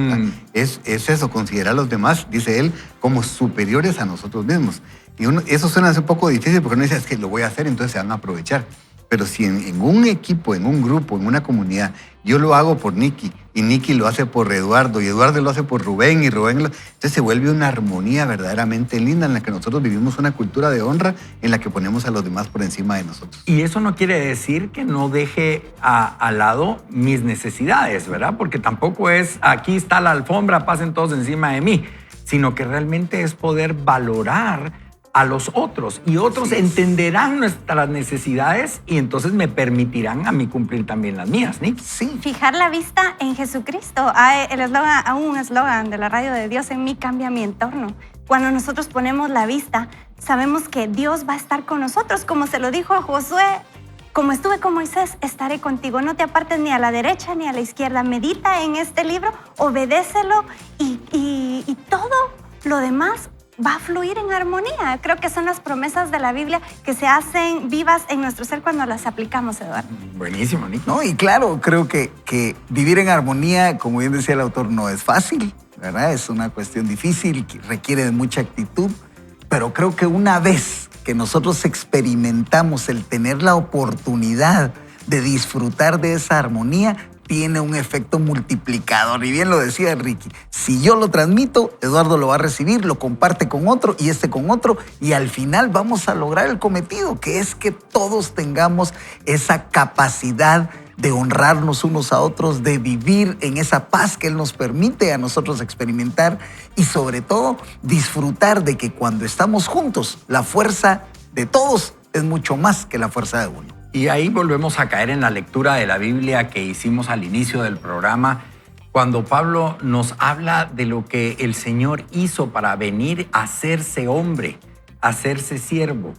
Es eso, considerar a los demás, dice él, como superiores a nosotros mismos. Y eso suena un poco difícil porque uno dice, es que lo voy a hacer, entonces se van a aprovechar. Pero si en un equipo, en un grupo, en una comunidad, yo lo hago por Nicky y Nicky lo hace por Eduardo y Eduardo lo hace por Rubén y Rubén entonces se vuelve una armonía verdaderamente linda en la que nosotros vivimos una cultura de honra en la que ponemos a los demás por encima de nosotros. Y eso no quiere decir que no deje al lado mis necesidades, ¿verdad? Porque tampoco es, aquí está la alfombra, pasen todos encima de mí, sino que realmente es poder valorar a los otros y otros entenderán nuestras necesidades y entonces me permitirán a mí cumplir también las mías, Nick. Sí. Fijar la vista en Jesucristo. Hay un eslogan de la Radio de Dios en mí cambia mi entorno. Cuando nosotros ponemos la vista, sabemos que Dios va a estar con nosotros, como se lo dijo a Josué. Como estuve con Moisés, estaré contigo. No te apartes ni a la derecha ni a la izquierda. Medita en este libro, obedécelo y todo lo demás va a fluir en armonía. Creo que son las promesas de la Biblia que se hacen vivas en nuestro ser cuando las aplicamos, Eduardo. Buenísimo, Nick. No, y claro, creo que vivir en armonía, como bien decía el autor, no es fácil, ¿verdad? Es una cuestión difícil, que requiere de mucha actitud, pero creo que una vez que nosotros experimentamos el tener la oportunidad de disfrutar de esa armonía, tiene un efecto multiplicador. Y bien lo decía Ricky, si yo lo transmito, Eduardo lo va a recibir, lo comparte con otro y con otro, y al final vamos a lograr el cometido, que es que todos tengamos esa capacidad de honrarnos unos a otros, de vivir en esa paz que Él nos permite a nosotros experimentar y sobre todo disfrutar de que cuando estamos juntos, la fuerza de todos es mucho más que la fuerza de uno. Y ahí volvemos a caer en la lectura de la Biblia que hicimos al inicio del programa, cuando Pablo nos habla de lo que el Señor hizo para venir a hacerse hombre, a hacerse siervo,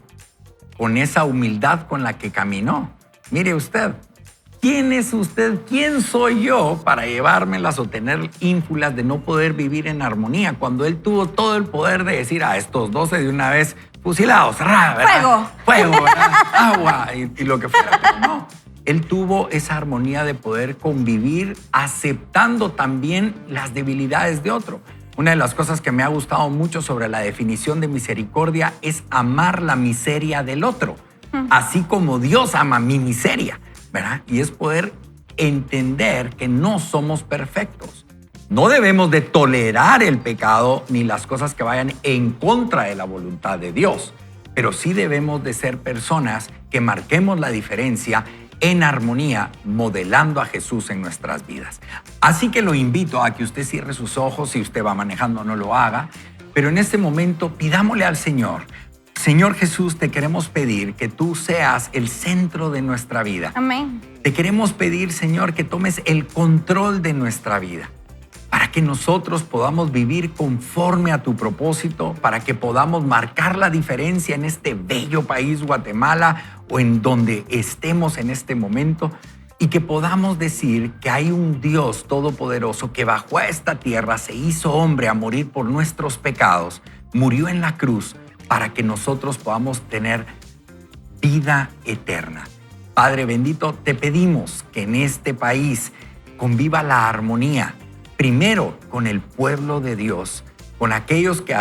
con esa humildad con la que caminó. Mire usted, ¿quién es usted? ¿Quién soy yo para llevármelas o tener ínfulas de no poder vivir en armonía? Cuando Él tuvo todo el poder de decir a estos 12 de una vez, fusilados, ¿verdad? Fuego, ¿verdad? Agua y lo que fuera, pero no. Él tuvo esa armonía de poder convivir aceptando también las debilidades de otro. Una de las cosas que me ha gustado mucho sobre la definición de misericordia es amar la miseria del otro, así como Dios ama mi miseria, ¿verdad? Y es poder entender que no somos perfectos. No debemos de tolerar el pecado ni las cosas que vayan en contra de la voluntad de Dios, pero sí debemos de ser personas que marquemos la diferencia en armonía, modelando a Jesús en nuestras vidas. Así que lo invito a que usted cierre sus ojos, si usted va manejando no lo haga, pero en este momento pidámosle al Señor, Señor Jesús, te queremos pedir que tú seas el centro de nuestra vida. Amén. Te queremos pedir, Señor, que tomes el control de nuestra vida, para que nosotros podamos vivir conforme a tu propósito, para que podamos marcar la diferencia en este bello país, Guatemala, o en donde estemos en este momento, y que podamos decir que hay un Dios todopoderoso que bajó a esta tierra, se hizo hombre a morir por nuestros pecados, murió en la cruz para que nosotros podamos tener vida eterna. Padre bendito, te pedimos que en este país conviva la armonía, primero con el pueblo de Dios, con aquellos que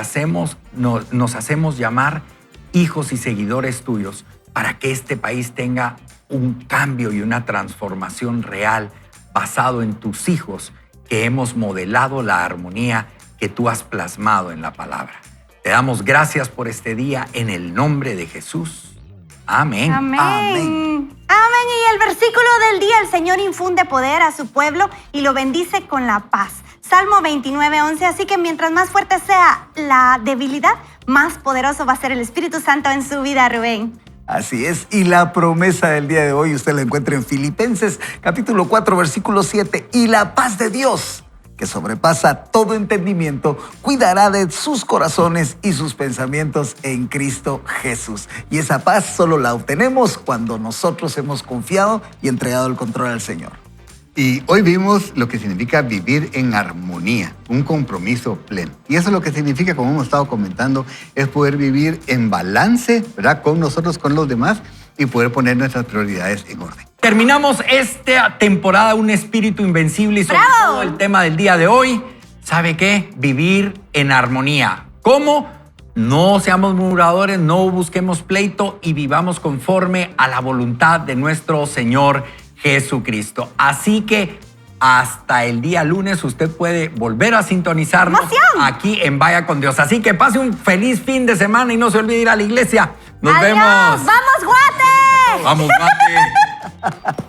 nos hacemos llamar hijos y seguidores tuyos, para que este país tenga un cambio y una transformación real basado en tus hijos, que hemos modelado la armonía que tú has plasmado en la palabra. Te damos gracias por este día en el nombre de Jesús. Amén. Amén. Amén. Amén. Y el versículo del día, el Señor infunde poder a su pueblo y lo bendice con la paz. Salmo 29:11, así que mientras más fuerte sea la debilidad, más poderoso va a ser el Espíritu Santo en su vida, Rubén. Así es, y la promesa del día de hoy usted la encuentra en Filipenses capítulo 4, versículo 7. Y la paz de Dios, que sobrepasa todo entendimiento, cuidará de sus corazones y sus pensamientos en Cristo Jesús. Y esa paz solo la obtenemos cuando nosotros hemos confiado y entregado el control al Señor. Y hoy vimos lo que significa vivir en armonía, un compromiso pleno. Y eso es lo que significa, como hemos estado comentando, es poder vivir en balance, ¿verdad?, con nosotros, con los demás, y poder poner nuestras prioridades en orden. Terminamos esta temporada Un Espíritu Invencible y sobre ¡Bravo! todo el tema del día de hoy, ¿sabe qué? Vivir en armonía. ¿Cómo? No seamos murmuradores, no busquemos pleito y vivamos conforme a la voluntad de nuestro Señor Jesucristo. Así que hasta el día lunes usted puede volver a sintonizarnos aquí en Vaya con Dios. Así que pase un feliz fin de semana y no se olvide ir a la iglesia. Nos ¡Adiós! vemos. ¡Vamos, Guate! Vamos, Guate.